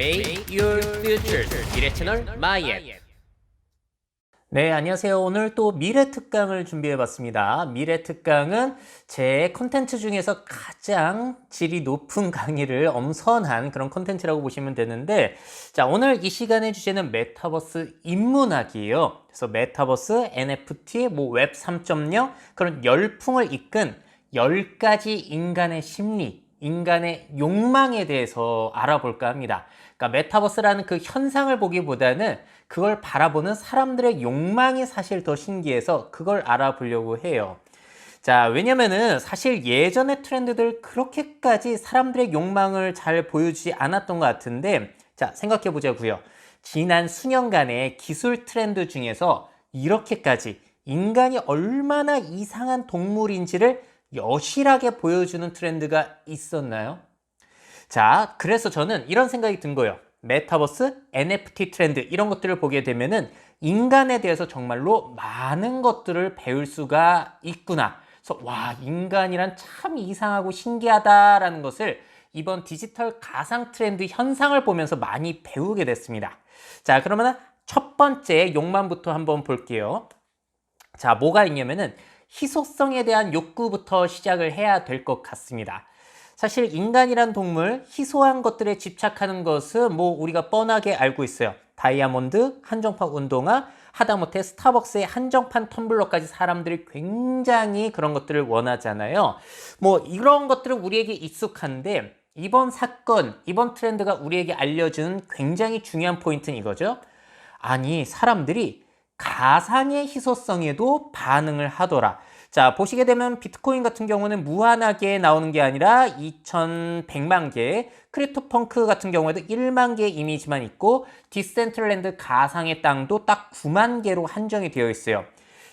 Make your future 미래 채널 마이앤. 네, 안녕하세요. 오늘 또 미래 특강을 준비해 봤습니다. 미래 특강은 제 콘텐츠 중에서 가장 질이 높은 강의를 엄선한 그런 콘텐츠라고 보시면 되는데, 자, 오늘 이 시간의 주제는 메타버스 인문학이에요. 그래서 메타버스, NFT, 웹 3.0 그런 열풍을 이끈 10가지 인간의 심리, 인간의 욕망에 대해서 알아볼까 합니다. 그러니까 메타버스라는 그 현상을 보기보다는 그걸 바라보는 사람들의 욕망이 사실 더 신기해서 그걸 알아보려고 해요. 자, 왜냐면은 사실 예전의 트렌드들 그렇게까지 사람들의 욕망을 잘 보여주지 않았던 것 같은데, 자, 생각해 보자고요. 지난 수년간의 기술 트렌드 중에서 이렇게까지 인간이 얼마나 이상한 동물인지를 여실하게 보여주는 트렌드가 있었나요? 자, 그래서 저는 이런 생각이 든 거예요. 메타버스, NFT 트렌드 이런 것들을 보게 되면은 인간에 대해서 정말로 많은 것들을 배울 수가 있구나. 그래서 와, 인간이란 참 이상하고 신기하다라는 것을 이번 디지털 가상 트렌드 현상을 보면서 많이 배우게 됐습니다. 자, 그러면 첫 번째 욕망부터 한번 볼게요. 자, 뭐가 있냐면은 희소성에 대한 욕구부터 시작을 해야 될 것 같습니다. 사실 인간이란 동물, 희소한 것들에 집착하는 것은 우리가 뻔하게 알고 있어요. 다이아몬드, 한정판 운동화, 하다못해 스타벅스의 한정판 텀블러까지 사람들이 굉장히 그런 것들을 원하잖아요. 이런 것들은 우리에게 익숙한데 이번 사건, 이번 트렌드가 우리에게 알려준 굉장히 중요한 포인트는 이거죠. 아니, 사람들이 가상의 희소성에도 반응을 하더라. 자, 보시게 되면 비트코인 같은 경우는 무한하게 나오는 게 아니라 2100만 개, 크립토펑크 같은 경우에도 1만 개의 이미지만 있고 디센트럴랜드 가상의 땅도 딱 9만 개로 한정이 되어 있어요.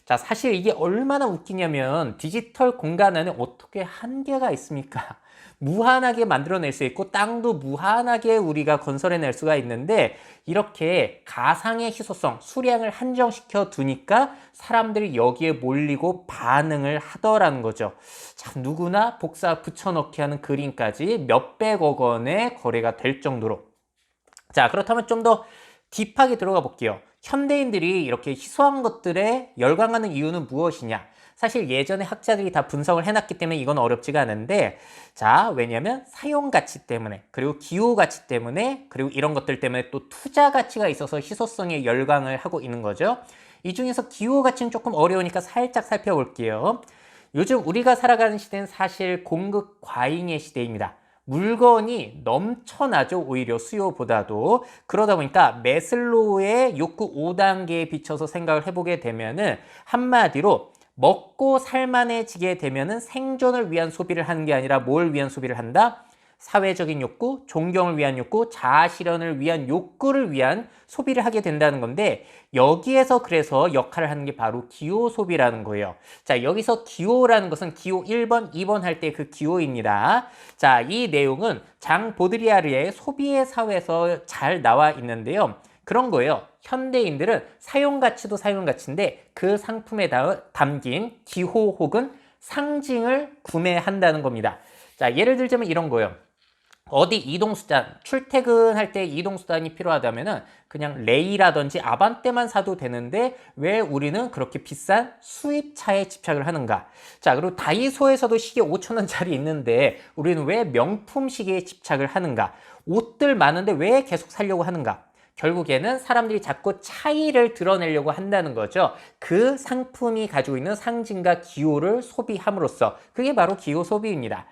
자, 사실 이게 얼마나 웃기냐면 디지털 공간 안에 어떻게 한계가 있습니까? 무한하게 만들어낼 수 있고 땅도 무한하게 우리가 건설해낼 수가 있는데 이렇게 가상의 희소성, 수량을 한정시켜 두니까 사람들이 여기에 몰리고 반응을 하더라는 거죠. 참 누구나 복사 붙여넣기 하는 그림까지 몇백억 원의 거래가 될 정도로. 자, 그렇다면 좀 더 딥하게 들어가 볼게요. 현대인들이 이렇게 희소한 것들에 열광하는 이유는 무엇이냐? 사실 예전에 학자들이 다 분석을 해놨기 때문에 이건 어렵지가 않은데, 자, 왜냐면 사용 가치 때문에, 그리고 기호 가치 때문에, 그리고 이런 것들 때문에 또 투자 가치가 있어서 희소성에 열광을 하고 있는 거죠. 이 중에서 기호 가치는 조금 어려우니까 살짝 살펴볼게요. 요즘 우리가 살아가는 시대는 사실 공급 과잉의 시대입니다. 물건이 넘쳐나죠. 오히려 수요보다도. 그러다 보니까 매슬로우의 욕구 5단계에 비춰서 생각을 해보게 되면은 한마디로 먹고 살만해지게 되면은 생존을 위한 소비를 하는 게 아니라 뭘 위한 소비를 한다? 사회적인 욕구, 존경을 위한 욕구, 자아 실현을 위한 욕구를 위한 소비를 하게 된다는 건데 여기에서 그래서 역할을 하는 게 바로 기호 소비라는 거예요. 자, 여기서 기호라는 것은 기호 1번, 2번 할 때 그 기호입니다. 자, 이 내용은 장 보드리아르의 소비의 사회에서 잘 나와 있는데요. 그런 거예요. 현대인들은 사용가치도 사용가치인데 그 상품에 담긴 기호 혹은 상징을 구매한다는 겁니다. 자, 예를 들자면 이런 거예요. 어디 이동수단, 출퇴근할 때 이동수단이 필요하다면은 그냥 레이라든지 아반떼만 사도 되는데 왜 우리는 그렇게 비싼 수입차에 집착을 하는가? 자, 그리고 다이소에서도 시계 5,000원짜리 있는데 우리는 왜 명품 시계에 집착을 하는가? 옷들 많은데 왜 계속 사려고 하는가? 결국에는 사람들이 자꾸 차이를 드러내려고 한다는 거죠. 그 상품이 가지고 있는 상징과 기호를 소비함으로써 그게 바로 기호 소비입니다.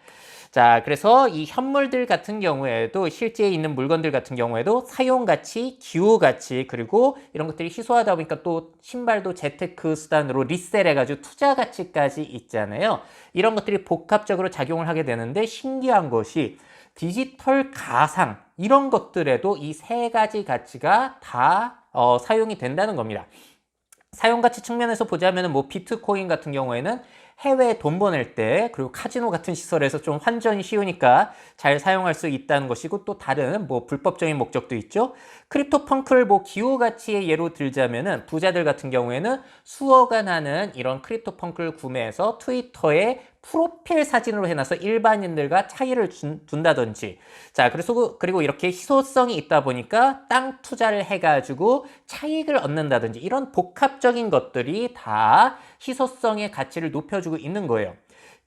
자, 그래서 이 현물들 같은 경우에도 실제 있는 물건들 같은 경우에도 사용가치, 기호가치 그리고 이런 것들이 희소하다 보니까 또 신발도 재테크 수단으로 리셀해가지고 투자가치까지 있잖아요. 이런 것들이 복합적으로 작용을 하게 되는데 신기한 것이 디지털 가상 이런 것들에도 이 세 가지 가치가 다 사용이 된다는 겁니다. 사용가치 측면에서 보자면 비트코인 같은 경우에는 해외에 돈 보낼 때 그리고 카지노 같은 시설에서 좀 환전이 쉬우니까 잘 사용할 수 있다는 것이고 또 다른 불법적인 목적도 있죠. 크립토펑크를 기호 가치의 예로 들자면은 부자들 같은 경우에는 수억원 하는 이런 크립토펑크를 구매해서 트위터에 프로필 사진으로 해놔서 일반인들과 차이를 둔다든지, 자, 그리고 이렇게 희소성이 있다 보니까 땅 투자를 해가지고 차익을 얻는다든지, 이런 복합적인 것들이 다 희소성의 가치를 높여주고 있는 거예요.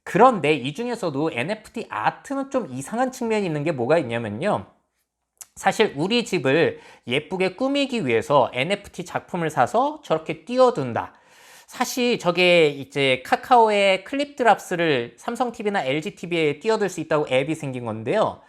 그런데 이 중에서도 NFT 아트는 좀 이상한 측면이 있는 게 뭐가 있냐면요. 사실 우리 집을 예쁘게 꾸미기 위해서 NFT 작품을 사서 저렇게 띄워둔다. 사실 저게 이제 카카오의 클립드랍스를 삼성TV나 LGTV에 띄워둘 수 있다고 앱이 생긴 건데요.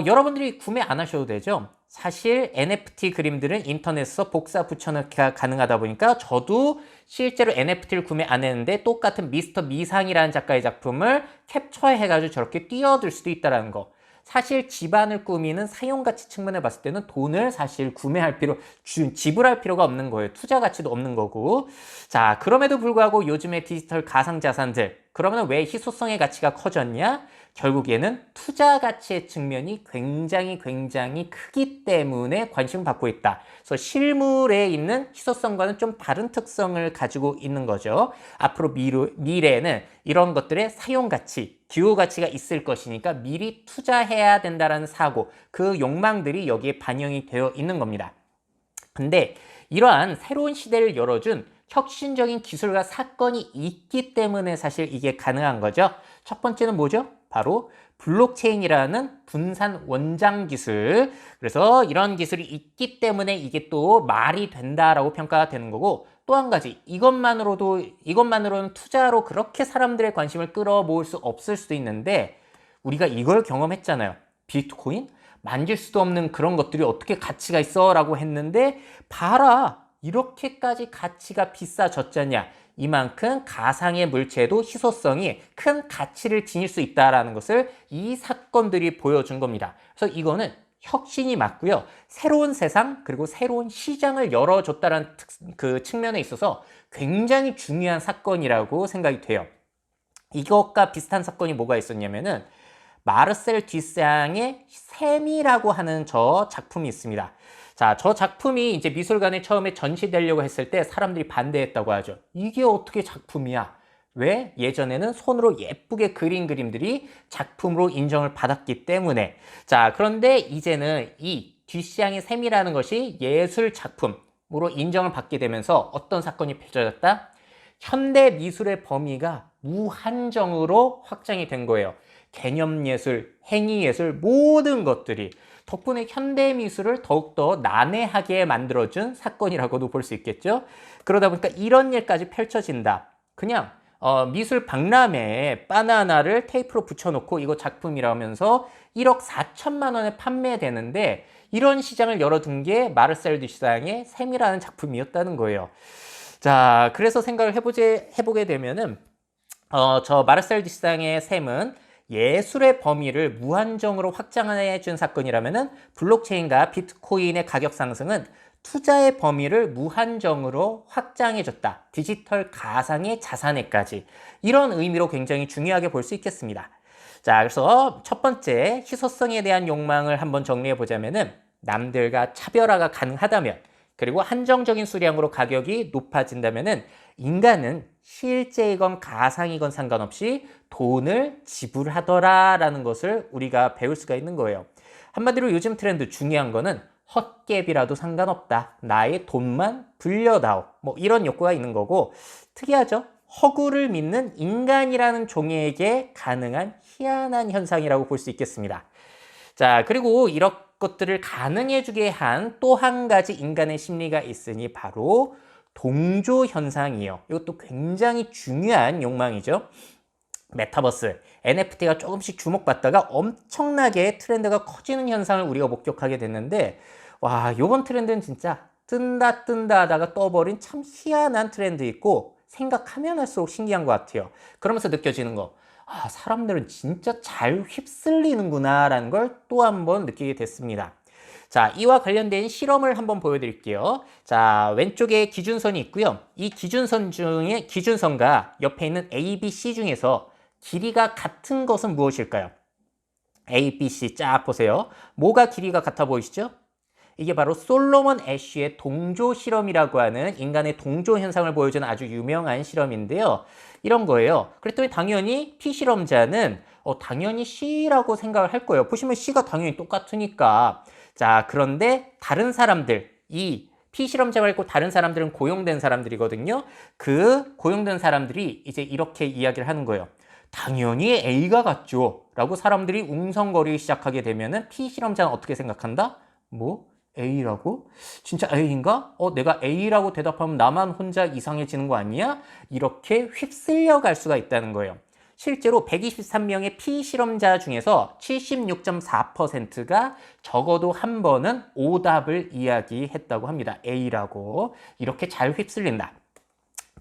여러분들이 구매 안 하셔도 되죠. 사실 NFT 그림들은 인터넷에서 복사 붙여넣기가 가능하다 보니까 저도 실제로 NFT를 구매 안 했는데 똑같은 미스터 미상이라는 작가의 작품을 캡처해가지고 저렇게 띄워둘 수도 있다는 거. 사실 집안을 꾸미는 사용가치 측면에 봤을 때는 돈을 사실 지불할 필요가 없는 거예요. 투자 가치도 없는 거고. 자, 그럼에도 불구하고 요즘의 디지털 가상자산들, 그러면 왜 희소성의 가치가 커졌냐? 결국에는 투자 가치의 측면이 굉장히 크기 때문에 관심을 받고 있다. 그래서 실물에 있는 희소성과는 좀 다른 특성을 가지고 있는 거죠. 앞으로 미래에는 이런 것들의 사용 가치, 기호 가치가 있을 것이니까 미리 투자해야 된다라는 사고, 그 욕망들이 여기에 반영이 되어 있는 겁니다. 근데 이러한 새로운 시대를 열어준 혁신적인 기술과 사건이 있기 때문에 사실 이게 가능한 거죠. 첫 번째는 뭐죠? 바로 블록체인이라는 분산 원장 기술. 그래서 이런 기술이 있기 때문에 이게 또 말이 된다라고 평가가 되는 거고, 또 한 가지, 이것만으로는 투자로 그렇게 사람들의 관심을 끌어모을 수 없을 수도 있는데, 우리가 이걸 경험했잖아요. 비트코인? 만질 수도 없는 그런 것들이 어떻게 가치가 있어? 라고 했는데, 봐라! 이렇게까지 가치가 비싸졌잖냐. 이만큼 가상의 물체도 희소성이 큰 가치를 지닐 수 있다는 것을 이 사건들이 보여준 겁니다. 그래서 이거는 혁신이 맞고요. 새로운 세상 그리고 새로운 시장을 열어줬다는 그 측면에 있어서 굉장히 중요한 사건이라고 생각이 돼요. 이것과 비슷한 사건이 뭐가 있었냐면은 마르셀 듀상의 샘이라고 하는 저 작품이 있습니다. 자, 저 작품이 이제 미술관에 처음에 전시되려고 했을 때 사람들이 반대했다고 하죠. 이게 어떻게 작품이야? 왜? 예전에는 손으로 예쁘게 그린 그림들이 작품으로 인정을 받았기 때문에. 자, 그런데 이제는 이 듀샹의 샘이라는 것이 예술 작품으로 인정을 받게 되면서 어떤 사건이 펼쳐졌다? 현대 미술의 범위가 무한정으로 확장이 된 거예요. 개념예술, 행위예술, 모든 것들이 덕분에 현대미술을 더욱더 난해하게 만들어준 사건이라고도 볼 수 있겠죠. 그러다 보니까 이런 일까지 펼쳐진다. 그냥 미술 박람회에 바나나를 테이프로 붙여놓고 이거 작품이라면서 1억 4천만 원에 판매되는데, 이런 시장을 열어둔 게 마르셀 듀샹의 샘이라는 작품이었다는 거예요. 자, 그래서 생각을 해보게 되면은 저 마르셀 듀샹의 샘은 예술의 범위를 무한정으로 확장해 준 사건이라면은 블록체인과 비트코인의 가격 상승은 투자의 범위를 무한정으로 확장해 줬다. 디지털 가상의 자산에까지. 이런 의미로 굉장히 중요하게 볼 수 있겠습니다. 자, 그래서 첫 번째 희소성에 대한 욕망을 한번 정리해 보자면은 남들과 차별화가 가능하다면, 그리고 한정적인 수량으로 가격이 높아진다면은 인간은 실제이건 가상이건 상관없이 돈을 지불하더라라는 것을 우리가 배울 수가 있는 거예요. 한마디로 요즘 트렌드 중요한 거는 헛개비라도 상관없다. 나의 돈만 불려다오. 뭐 이런 욕구가 있는 거고, 특이하죠? 허구를 믿는 인간이라는 종에게 가능한 희한한 현상이라고 볼 수 있겠습니다. 자, 그리고 이런 것들을 가능해주게 한 또 한 가지 인간의 심리가 있으니 바로 동조 현상이에요. 이것도 굉장히 중요한 욕망이죠. 메타버스, NFT가 조금씩 주목받다가 엄청나게 트렌드가 커지는 현상을 우리가 목격하게 됐는데, 와, 요번 트렌드는 진짜 뜬다 하다가 떠버린 참 희한한 트렌드 있고, 생각하면 할수록 신기한 것 같아요. 그러면서 느껴지는 거, 아, 사람들은 진짜 잘 휩쓸리는구나 라는 걸 또 한 번 느끼게 됐습니다. 자, 이와 관련된 실험을 한번 보여드릴게요. 자, 왼쪽에 기준선이 있고요. 이 기준선과 옆에 있는 A, B, C 중에서 길이가 같은 것은 무엇일까요? A, B, C 쫙 보세요. 뭐가 길이가 같아 보이시죠? 이게 바로 솔로몬 애쉬의 동조 실험이라고 하는 인간의 동조 현상을 보여주는 아주 유명한 실험인데요. 이런 거예요. 그랬더니 당연히 피실험자는 당연히 C라고 생각을 할 거예요. 보시면 C가 당연히 똑같으니까. 자, 그런데 다른 사람들, 이 피실험자 말고 다른 사람들은 고용된 사람들이거든요. 그 고용된 사람들이 이제 이렇게 이야기를 하는 거예요. 당연히 A가 같죠. 라고 사람들이 웅성거리기 시작하게 되면은 피실험자는 어떻게 생각한다? 뭐? A라고? 진짜 A인가? 내가 A라고 대답하면 나만 혼자 이상해지는 거 아니야? 이렇게 휩쓸려 갈 수가 있다는 거예요. 실제로 123명의 피실험자 중에서 76.4%가 적어도 한 번은 오답을 이야기했다고 합니다. A라고. 이렇게 잘 휩쓸린다.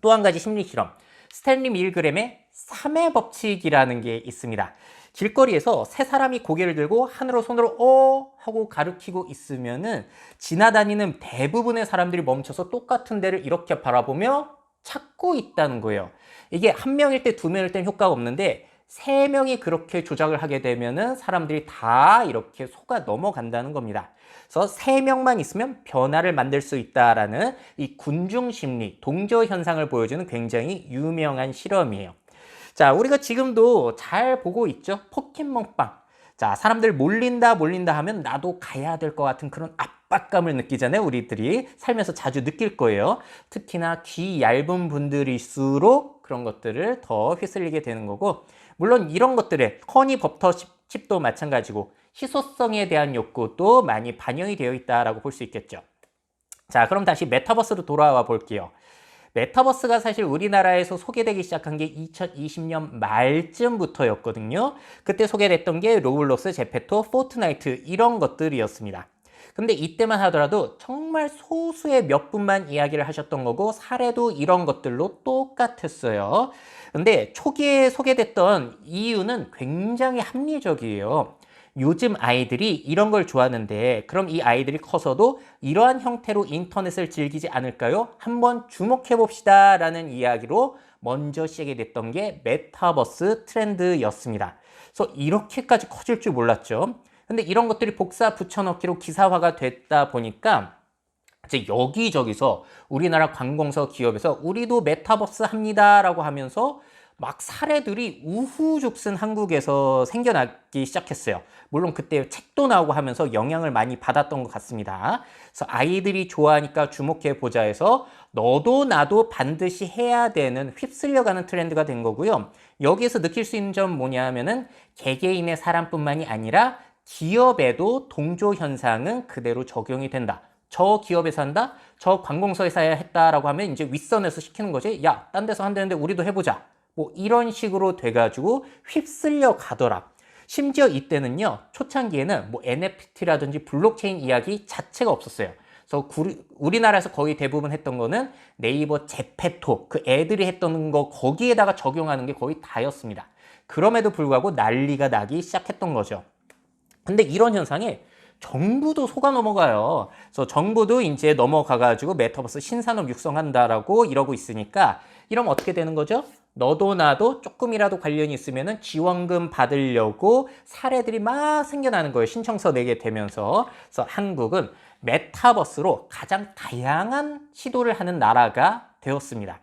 또 한 가지 심리실험. 스탠리 밀그램의 3의 법칙이라는 게 있습니다. 길거리에서 세 사람이 고개를 들고 하늘로 손으로 하고 가리키고 있으면은 지나다니는 대부분의 사람들이 멈춰서 똑같은 데를 이렇게 바라보며 찾고 있다는 거예요. 이게 한 명일 때, 두 명일 땐 효과가 없는데 세 명이 그렇게 조작을 하게 되면은 사람들이 다 이렇게 속아 넘어간다는 겁니다. 그래서 세 명만 있으면 변화를 만들 수 있다라는 이 군중 심리, 동조 현상을 보여주는 굉장히 유명한 실험이에요. 자, 우리가 지금도 잘 보고 있죠? 포켓몬빵. 자, 사람들 몰린다 하면 나도 가야 될 것 같은 그런 압박감을 느끼잖아요. 우리들이 살면서 자주 느낄 거예요. 특히나 귀 얇은 분들일수록 그런 것들을 더 휩쓸리게 되는 거고, 물론 이런 것들에 허니버터칩도 마찬가지고 희소성에 대한 욕구도 많이 반영이 되어 있다라고 볼 수 있겠죠. 자, 그럼 다시 메타버스로 돌아와 볼게요. 메타버스가 사실 우리나라에서 소개되기 시작한 게 2020년 말쯤부터였거든요. 그때 소개됐던 게 로블록스, 제페토, 포트나이트 이런 것들이었습니다. 근데 이때만 하더라도 정말 소수의 몇 분만 이야기를 하셨던 거고 사례도 이런 것들로 똑같았어요. 근데 초기에 소개됐던 이유는 굉장히 합리적이에요. 요즘 아이들이 이런 걸 좋아하는데 그럼 이 아이들이 커서도 이러한 형태로 인터넷을 즐기지 않을까요? 한번 주목해 봅시다 라는 이야기로 먼저 시작이 됐던 게 메타버스 트렌드였습니다. 그래서 이렇게까지 커질 줄 몰랐죠. 근데 이런 것들이 복사 붙여넣기로 기사화가 됐다 보니까 이제 여기저기서 우리나라 관공서 기업에서 우리도 메타버스 합니다라고 하면서 막 사례들이 우후죽순 한국에서 생겨나기 시작했어요. 물론 그때 책도 나오고 하면서 영향을 많이 받았던 것 같습니다. 그래서 아이들이 좋아하니까 주목해보자 해서 너도 나도 반드시 해야 되는 휩쓸려가는 트렌드가 된 거고요. 여기에서 느낄 수 있는 점 뭐냐면은 개개인의 사람뿐만이 아니라 기업에도 동조 현상은 그대로 적용이 된다. 저 기업에서 한다? 저 관공서에서 했다라고 하면 이제 윗선에서 시키는 거지. 야, 딴 데서 한다는데 우리도 해보자. 뭐 이런 식으로 돼가지고 휩쓸려 가더라. 심지어 이때는요, 초창기에는 뭐 NFT라든지 블록체인 이야기 자체가 없었어요. 그래서 우리나라에서 거의 대부분 했던 거는 네이버 제페토, 그 애들이 했던 거 거기에다가 적용하는 게 거의 다였습니다. 그럼에도 불구하고 난리가 나기 시작했던 거죠. 근데 이런 현상에 정부도 속아 넘어가요. 그래서 정부도 이제 넘어가가지고 메타버스 신산업 육성한다라고 이러고 있으니까 이러면 어떻게 되는 거죠? 너도 나도 조금이라도 관련이 있으면 지원금 받으려고 사례들이 막 생겨나는 거예요. 신청서 내게 되면서. 그래서 한국은 메타버스로 가장 다양한 시도를 하는 나라가 되었습니다.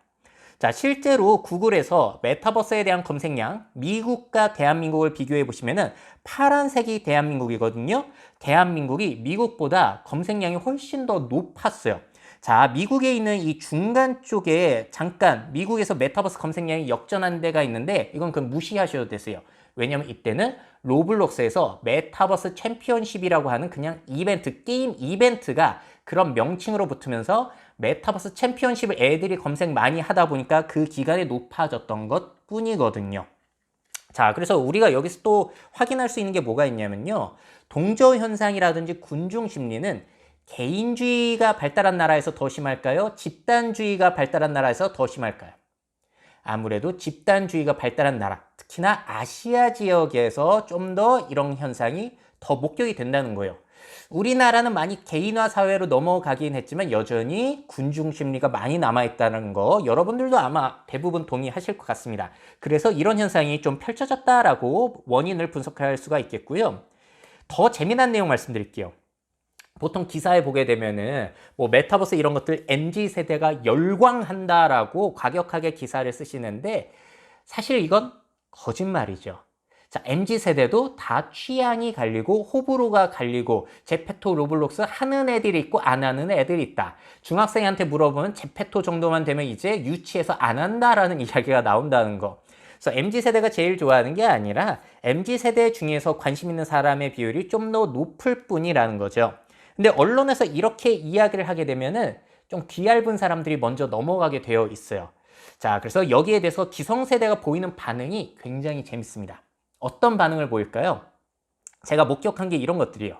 자, 실제로 구글에서 메타버스에 대한 검색량, 미국과 대한민국을 비교해 보시면은 파란색이 대한민국이거든요. 대한민국이 미국보다 검색량이 훨씬 더 높았어요. 자, 미국에 있는 이 중간 쪽에 잠깐 미국에서 메타버스 검색량이 역전한 데가 있는데 이건 그냥 무시하셔도 되세요. 왜냐면 이때는 로블록스에서 메타버스 챔피언십이라고 하는 그냥 이벤트, 게임 이벤트가 그런 명칭으로 붙으면서 메타버스 챔피언십을 애들이 검색 많이 하다 보니까 그 기간에 높아졌던 것 뿐이거든요. 자, 그래서 우리가 여기서 또 확인할 수 있는 게 뭐가 있냐면요. 동조 현상이라든지 군중 심리는 개인주의가 발달한 나라에서 더 심할까요? 집단주의가 발달한 나라에서 더 심할까요? 아무래도 집단주의가 발달한 나라, 특히나 아시아 지역에서 좀 더 이런 현상이 더 목격이 된다는 거예요. 우리나라는 많이 개인화 사회로 넘어가긴 했지만 여전히 군중 심리가 많이 남아있다는 거 여러분들도 아마 대부분 동의하실 것 같습니다. 그래서 이런 현상이 좀 펼쳐졌다라고 원인을 분석할 수가 있겠고요. 더 재미난 내용 말씀드릴게요. 보통 기사에 보게 되면은 뭐 메타버스 이런 것들 MZ세대가 열광한다라고 과격하게 기사를 쓰시는데 사실 이건 거짓말이죠. 자, MZ세대도 다 취향이 갈리고 호불호가 갈리고 제페토 로블록스 하는 애들이 있고 안 하는 애들이 있다. 중학생한테 물어보면 제페토 정도만 되면 이제 유치해서 안 한다라는 이야기가 나온다는 거. 그래서 MZ세대가 제일 좋아하는 게 아니라 MZ세대 중에서 관심 있는 사람의 비율이 좀 더 높을 뿐이라는 거죠. 근데 언론에서 이렇게 이야기를 하게 되면은 좀 귀얇은 사람들이 먼저 넘어가게 되어 있어요. 자, 그래서 여기에 대해서 기성세대가 보이는 반응이 굉장히 재밌습니다. 어떤 반응을 보일까요? 제가 목격한 게 이런 것들이에요.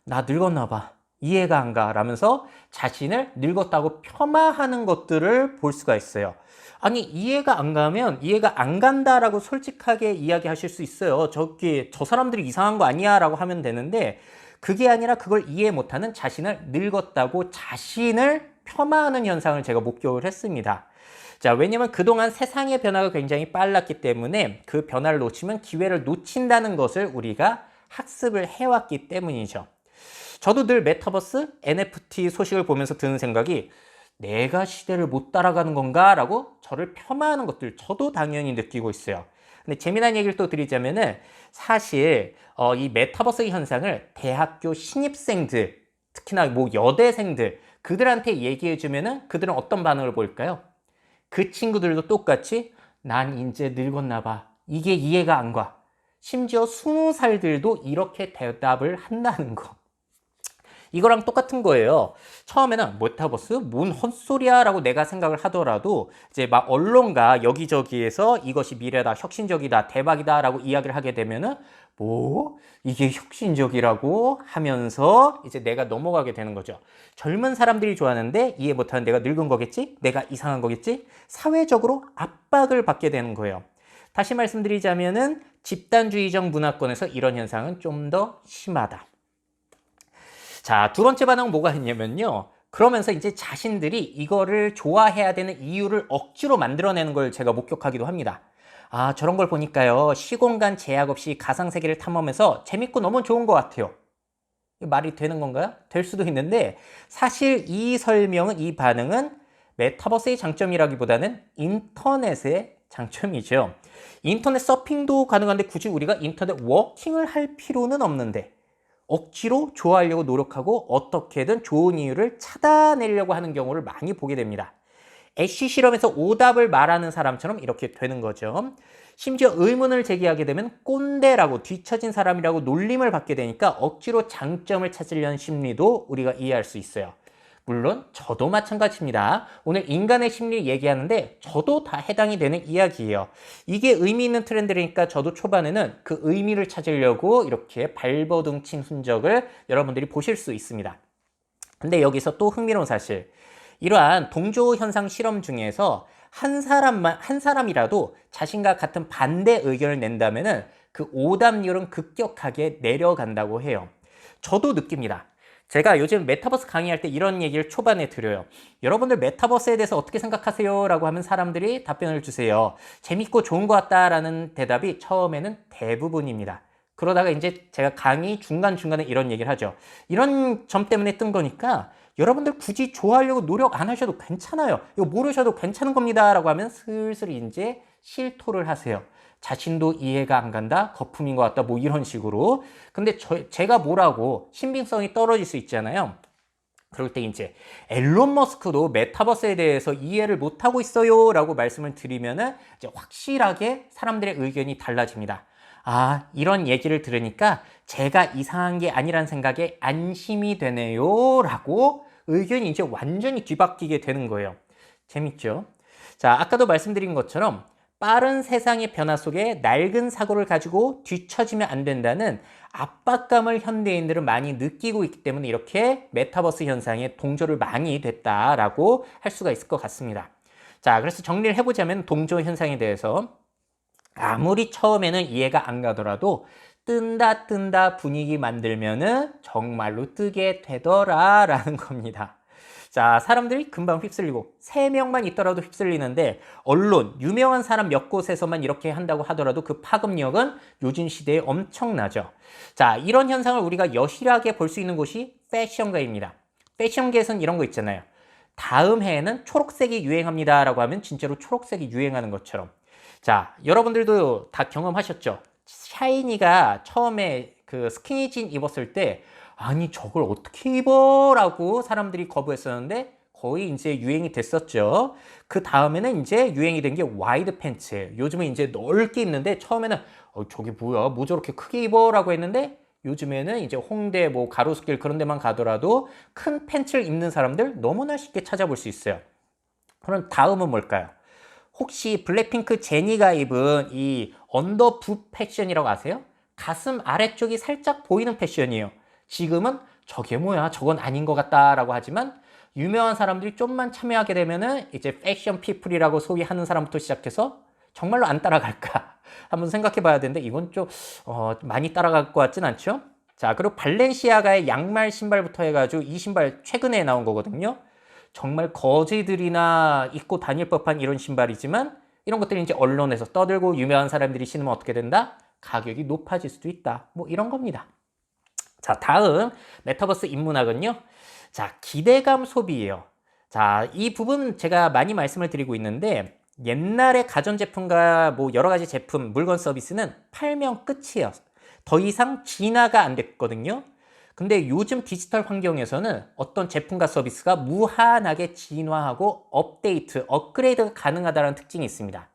나 늙었나 봐. 이해가 안 가. 라면서 자신을 늙었다고 폄하하는 것들을 볼 수가 있어요. 아니, 이해가 안 가면 이해가 안 간다라고 솔직하게 이야기하실 수 있어요. 저 사람들이 이상한 거 아니야? 라고 하면 되는데 그게 아니라 그걸 이해 못하는 자신을 늙었다고 자신을 폄하하는 현상을 제가 목격을 했습니다. 자, 왜냐면 그동안 세상의 변화가 굉장히 빨랐기 때문에 그 변화를 놓치면 기회를 놓친다는 것을 우리가 학습을 해왔기 때문이죠. 저도 늘 메타버스, NFT 소식을 보면서 드는 생각이 내가 시대를 못 따라가는 건가? 라고 저를 폄하하는 것들 저도 당연히 느끼고 있어요. 근데 재미난 얘기를 또 드리자면은 사실 이 메타버스 현상을 대학교 신입생들, 특히나 뭐 여대생들 그들한테 얘기해주면은 그들은 어떤 반응을 보일까요? 그 친구들도 똑같이 난 이제 늙었나 봐. 이게 이해가 안 가. 심지어 20살들도 이렇게 대답을 한다는 거. 이거랑 똑같은 거예요. 처음에는 메타버스? 뭔 헛소리야? 라고 내가 생각을 하더라도 이제 막 언론과 여기저기에서 이것이 미래다, 혁신적이다, 대박이다 라고 이야기를 하게 되면은 뭐? 이게 혁신적이라고 하면서 이제 내가 넘어가게 되는 거죠. 젊은 사람들이 좋아하는데 이해 못하는 내가 늙은 거겠지? 내가 이상한 거겠지? 사회적으로 압박을 받게 되는 거예요. 다시 말씀드리자면은 집단주의적 문화권에서 이런 현상은 좀 더 심하다. 자, 두 번째 반응은 뭐가 있냐면요. 그러면서 이제 자신들이 이거를 좋아해야 되는 이유를 억지로 만들어내는 걸 제가 목격하기도 합니다. 아, 저런 걸 보니까요. 시공간 제약 없이 가상세계를 탐험해서 재밌고 너무 좋은 것 같아요. 말이 되는 건가요? 될 수도 있는데 사실 이 설명은, 이 반응은 메타버스의 장점이라기보다는 인터넷의 장점이죠. 인터넷 서핑도 가능한데 굳이 우리가 인터넷 워킹을 할 필요는 없는데 억지로 좋아하려고 노력하고 어떻게든 좋은 이유를 찾아내려고 하는 경우를 많이 보게 됩니다. 애쉬 실험에서 오답을 말하는 사람처럼 이렇게 되는 거죠. 심지어 의문을 제기하게 되면 꼰대라고 뒤처진 사람이라고 놀림을 받게 되니까 억지로 장점을 찾으려는 심리도 우리가 이해할 수 있어요. 물론 저도 마찬가지입니다. 오늘 인간의 심리 얘기하는데 저도 다 해당이 되는 이야기예요. 이게 의미 있는 트렌드니까 저도 초반에는 그 의미를 찾으려고 이렇게 발버둥 친 흔적을 여러분들이 보실 수 있습니다. 근데 여기서 또 흥미로운 사실. 이러한 동조 현상 실험 중에서 한 사람이라도 자신과 같은 반대 의견을 낸다면은 그 오답률은 급격하게 내려간다고 해요. 저도 느낍니다. 제가 요즘 메타버스 강의할 때 이런 얘기를 초반에 드려요. 여러분들 메타버스에 대해서 어떻게 생각하세요? 라고 하면 사람들이 답변을 주세요. 재밌고 좋은 것 같다라는 대답이 처음에는 대부분입니다. 그러다가 이제 제가 강의 중간중간에 이런 얘기를 하죠. 이런 점 때문에 뜬 거니까 여러분들 굳이 좋아하려고 노력 안 하셔도 괜찮아요. 이거 모르셔도 괜찮은 겁니다. 라고 하면 슬슬 이제 실토를 하세요. 자신도 이해가 안 간다, 거품인 것 같다, 뭐 이런 식으로. 근데 제가 뭐라고 신빙성이 떨어질 수 있잖아요. 그럴 때 이제 앨런 머스크도 메타버스에 대해서 이해를 못하고 있어요 라고 말씀을 드리면은 이제 확실하게 사람들의 의견이 달라집니다. 아, 이런 얘기를 들으니까 제가 이상한 게 아니란 생각에 안심이 되네요 라고 의견이 이제 완전히 뒤바뀌게 되는 거예요. 재밌죠? 자, 아까도 말씀드린 것처럼 빠른 세상의 변화 속에 낡은 사고를 가지고 뒤처지면 안 된다는 압박감을 현대인들은 많이 느끼고 있기 때문에 이렇게 메타버스 현상에 동조를 많이 됐다라고 할 수가 있을 것 같습니다. 자, 그래서 정리를 해보자면 동조 현상에 대해서 아무리 처음에는 이해가 안 가더라도 뜬다 분위기 만들면은 정말로 뜨게 되더라라는 겁니다. 자, 사람들이 금방 휩쓸리고 3명만 있더라도 휩쓸리는데 언론, 유명한 사람 몇 곳에서만 이렇게 한다고 하더라도 그 파급력은 요즘 시대에 엄청나죠. 자, 이런 현상을 우리가 여실하게 볼 수 있는 곳이 패션계입니다. 패션계에서는 이런 거 있잖아요. 다음 해에는 초록색이 유행합니다 라고 하면 진짜로 초록색이 유행하는 것처럼. 자, 여러분들도 다 경험하셨죠? 샤이니가 처음에 그 스키니진 입었을 때 아니 저걸 어떻게 입어? 라고 사람들이 거부했었는데 거의 이제 유행이 됐었죠. 그 다음에는 이제 유행이 된 게 와이드 팬츠예요. 요즘은 이제 넓게 입는데 처음에는 저게 뭐야? 뭐 저렇게 크게 입어? 라고 했는데 요즘에는 이제 홍대 뭐 가로수길 그런 데만 가더라도 큰 팬츠를 입는 사람들 너무나 쉽게 찾아볼 수 있어요. 그럼 다음은 뭘까요? 혹시 블랙핑크 제니가 입은 이 언더부 패션이라고 아세요? 가슴 아래쪽이 살짝 보이는 패션이에요. 지금은 저게 뭐야? 저건 아닌 것 같다라고 하지만 유명한 사람들이 좀만 참여하게 되면은 이제 패션 피플이라고 소위하는 사람부터 시작해서 정말로 안 따라갈까? 한번 생각해 봐야 되는데 이건 좀 많이 따라갈 것 같진 않죠? 자, 그리고 발렌시아가의 양말 신발부터 해가지고 이 신발 최근에 나온 거거든요. 정말 거지들이나 입고 다닐 법한 이런 신발이지만 이런 것들이 이제 언론에서 떠들고 유명한 사람들이 신으면 어떻게 된다? 가격이 높아질 수도 있다. 뭐 이런 겁니다. 자, 다음 메타버스 인문학은요. 자, 기대감 소비예요. 자, 이 부분 제가 많이 말씀을 드리고 있는데 옛날에 가전제품과 뭐 여러 가지 제품, 물건 서비스는 팔면 끝이에요. 더 이상 진화가 안 됐거든요. 근데 요즘 디지털 환경에서는 어떤 제품과 서비스가 무한하게 진화하고 업데이트, 업그레이드가 가능하다는 특징이 있습니다.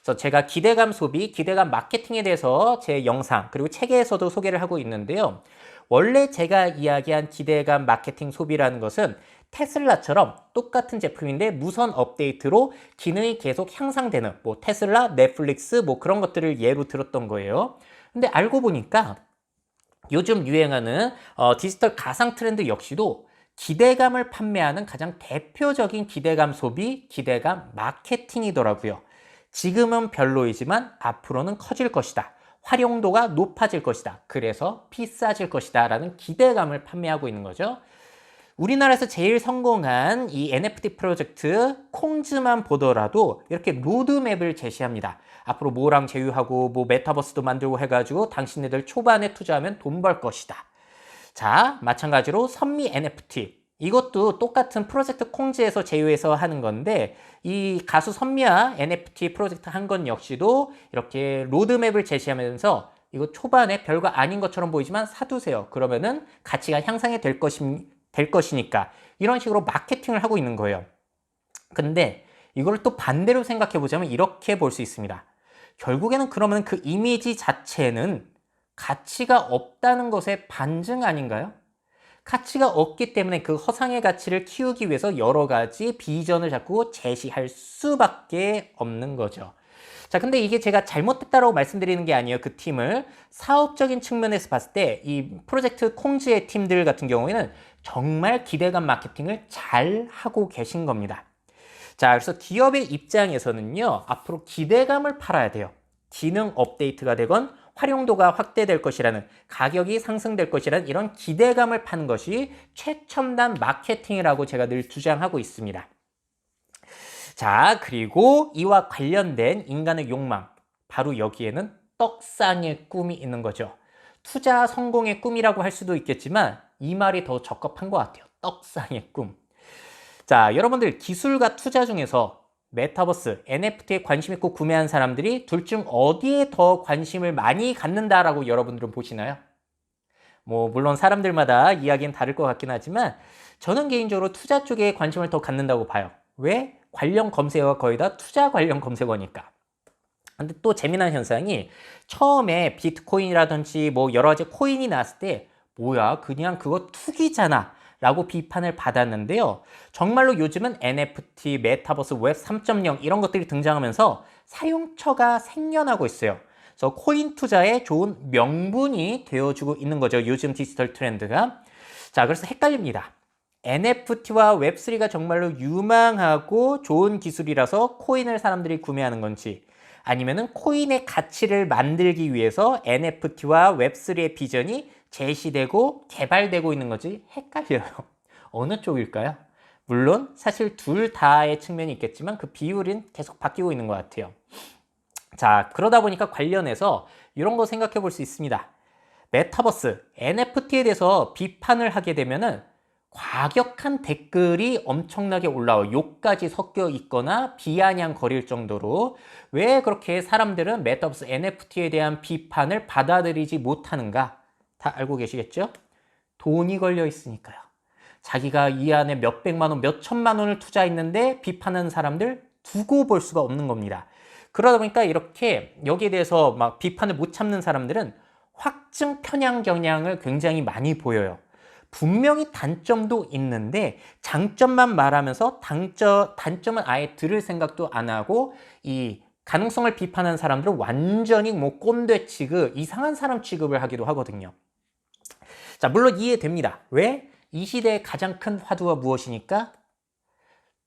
그래서 제가 기대감 소비, 기대감 마케팅에 대해서 제 영상 그리고 책에서도 소개를 하고 있는데요. 원래 제가 이야기한 기대감 마케팅 소비라는 것은 테슬라처럼 똑같은 제품인데 무선 업데이트로 기능이 계속 향상되는 뭐 테슬라, 넷플릭스 뭐 그런 것들을 예로 들었던 거예요. 근데 알고 보니까 요즘 유행하는 디지털 가상 트렌드 역시도 기대감을 판매하는 가장 대표적인 기대감 소비, 기대감 마케팅이더라고요. 지금은 별로이지만 앞으로는 커질 것이다. 활용도가 높아질 것이다. 그래서 비싸질 것이다. 라는 기대감을 판매하고 있는 거죠. 우리나라에서 제일 성공한 이 NFT 프로젝트 콩즈만 보더라도 이렇게 로드맵을 제시합니다. 앞으로 뭐랑 제휴하고 뭐 메타버스도 만들고 해가지고 당신네들 초반에 투자하면 돈 벌 것이다. 자, 마찬가지로 선미 NFT 이것도 똑같은 프로젝트 콩즈에서 제휴해서 하는 건데 이 가수 선미와 NFT 프로젝트 한 건 역시도 이렇게 로드맵을 제시하면서 이거 초반에 별거 아닌 것처럼 보이지만 사두세요. 그러면은 가치가 향상이 될 것이니까 이런 식으로 마케팅을 하고 있는 거예요. 근데 이걸 또 반대로 생각해 보자면 이렇게 볼 수 있습니다. 결국에는 그러면 그 이미지 자체는 가치가 없다는 것의 반증 아닌가요? 가치가 없기 때문에 그 허상의 가치를 키우기 위해서 여러 가지 비전을 자꾸 제시할 수밖에 없는 거죠. 자, 근데 이게 제가 잘못됐다라고 말씀드리는 게 아니에요. 그 팀을 사업적인 측면에서 봤을 때 이 프로젝트 콩즈의 팀들 같은 경우에는 정말 기대감 마케팅을 잘 하고 계신 겁니다. 자, 그래서 기업의 입장에서는요, 앞으로 기대감을 팔아야 돼요. 기능 업데이트가 되건 활용도가 확대될 것이라는, 가격이 상승될 것이라는 이런 기대감을 파는 것이 최첨단 마케팅이라고 제가 늘 주장하고 있습니다. 자, 그리고 이와 관련된 인간의 욕망, 바로 여기에는 떡상의 꿈이 있는 거죠. 투자 성공의 꿈이라고 할 수도 있겠지만 이 말이 더 적합한 것 같아요. 떡상의 꿈. 자, 여러분들 기술과 투자 중에서 메타버스, NFT에 관심 있고 구매한 사람들이 둘 중 어디에 더 관심을 많이 갖는다라고 여러분들은 보시나요? 뭐 물론 사람들마다 이야기는 다를 것 같긴 하지만 저는 개인적으로 투자 쪽에 관심을 더 갖는다고 봐요. 왜? 관련 검색어가 거의 다 투자 관련 검색어니까. 근데 또 재미난 현상이 처음에 비트코인이라든지 뭐 여러 가지 코인이 나왔을 때 뭐야 그냥 그거 투기잖아 라고 비판을 받았는데요. 정말로 요즘은 NFT, 메타버스, 웹 3.0 이런 것들이 등장하면서 사용처가 생겨나고 있어요. 그래서 코인 투자에 좋은 명분이 되어주고 있는 거죠. 요즘 디지털 트렌드가. 자, 그래서 헷갈립니다. NFT와 웹3가 정말로 유망하고 좋은 기술이라서 코인을 사람들이 구매하는 건지 아니면은 코인의 가치를 만들기 위해서 NFT와 웹3의 비전이 제시되고 개발되고 있는 건지 헷갈려요. 어느 쪽일까요? 물론 사실 둘 다의 측면이 있겠지만 그 비율은 계속 바뀌고 있는 것 같아요. 자, 그러다 보니까 관련해서 이런 거 생각해 볼 수 있습니다. 메타버스, NFT에 대해서 비판을 하게 되면은 과격한 댓글이 엄청나게 올라와요. 욕까지 섞여 있거나 비아냥거릴 정도로. 왜 그렇게 사람들은 메타버스 NFT에 대한 비판을 받아들이지 못하는가? 다 알고 계시겠죠? 돈이 걸려 있으니까요. 자기가 이 안에 몇백만 원, 몇천만 원을 투자했는데 비판하는 사람들 두고 볼 수가 없는 겁니다. 그러다 보니까 이렇게 여기에 대해서 막 비판을 못 참는 사람들은 확증 편향 경향을 굉장히 많이 보여요. 분명히 단점도 있는데 장점만 말하면서 단점은 아예 들을 생각도 안 하고 이 가능성을 비판하는 사람들은 완전히 뭐 꼰대 취급, 이상한 사람 취급을 하기도 하거든요. 자, 물론 이해됩니다. 왜? 이 시대의 가장 큰 화두가 무엇이니까?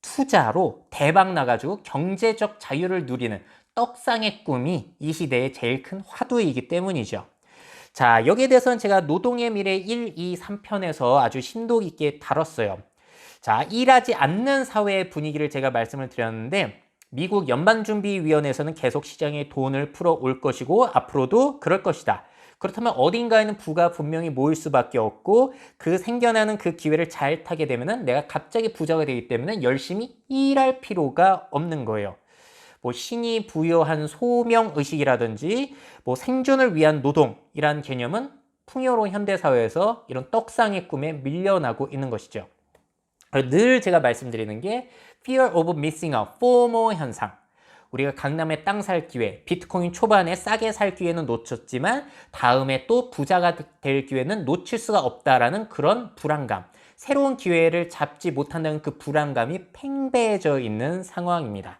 투자로 대박 나가지고 경제적 자유를 누리는 떡상의 꿈이 이 시대의 제일 큰 화두이기 때문이죠. 자, 여기에 대해서는 제가 노동의 미래 1, 2, 3편에서 아주 심도 있게 다뤘어요. 자, 일하지 않는 사회의 분위기를 제가 말씀을 드렸는데 미국 연방준비위원회에서는 계속 시장에 돈을 풀어올 것이고 앞으로도 그럴 것이다. 그렇다면 어딘가에는 부가 분명히 모일 수밖에 없고 그 생겨나는 그 기회를 잘 타게 되면은 내가 갑자기 부자가 되기 때문에 열심히 일할 필요가 없는 거예요. 뭐 신이 부여한 소명의식이라든지 뭐 생존을 위한 노동이란 개념은 풍요로운 현대사회에서 이런 떡상의 꿈에 밀려나고 있는 것이죠. 늘 제가 말씀드리는 게 Fear of Missing Out, FOMO 현상. 우리가 강남에 땅 살 기회, 비트코인 초반에 싸게 살 기회는 놓쳤지만 다음에 또 부자가 될 기회는 놓칠 수가 없다라는 그런 불안감. 새로운 기회를 잡지 못한다는 그 불안감이 팽배해져 있는 상황입니다.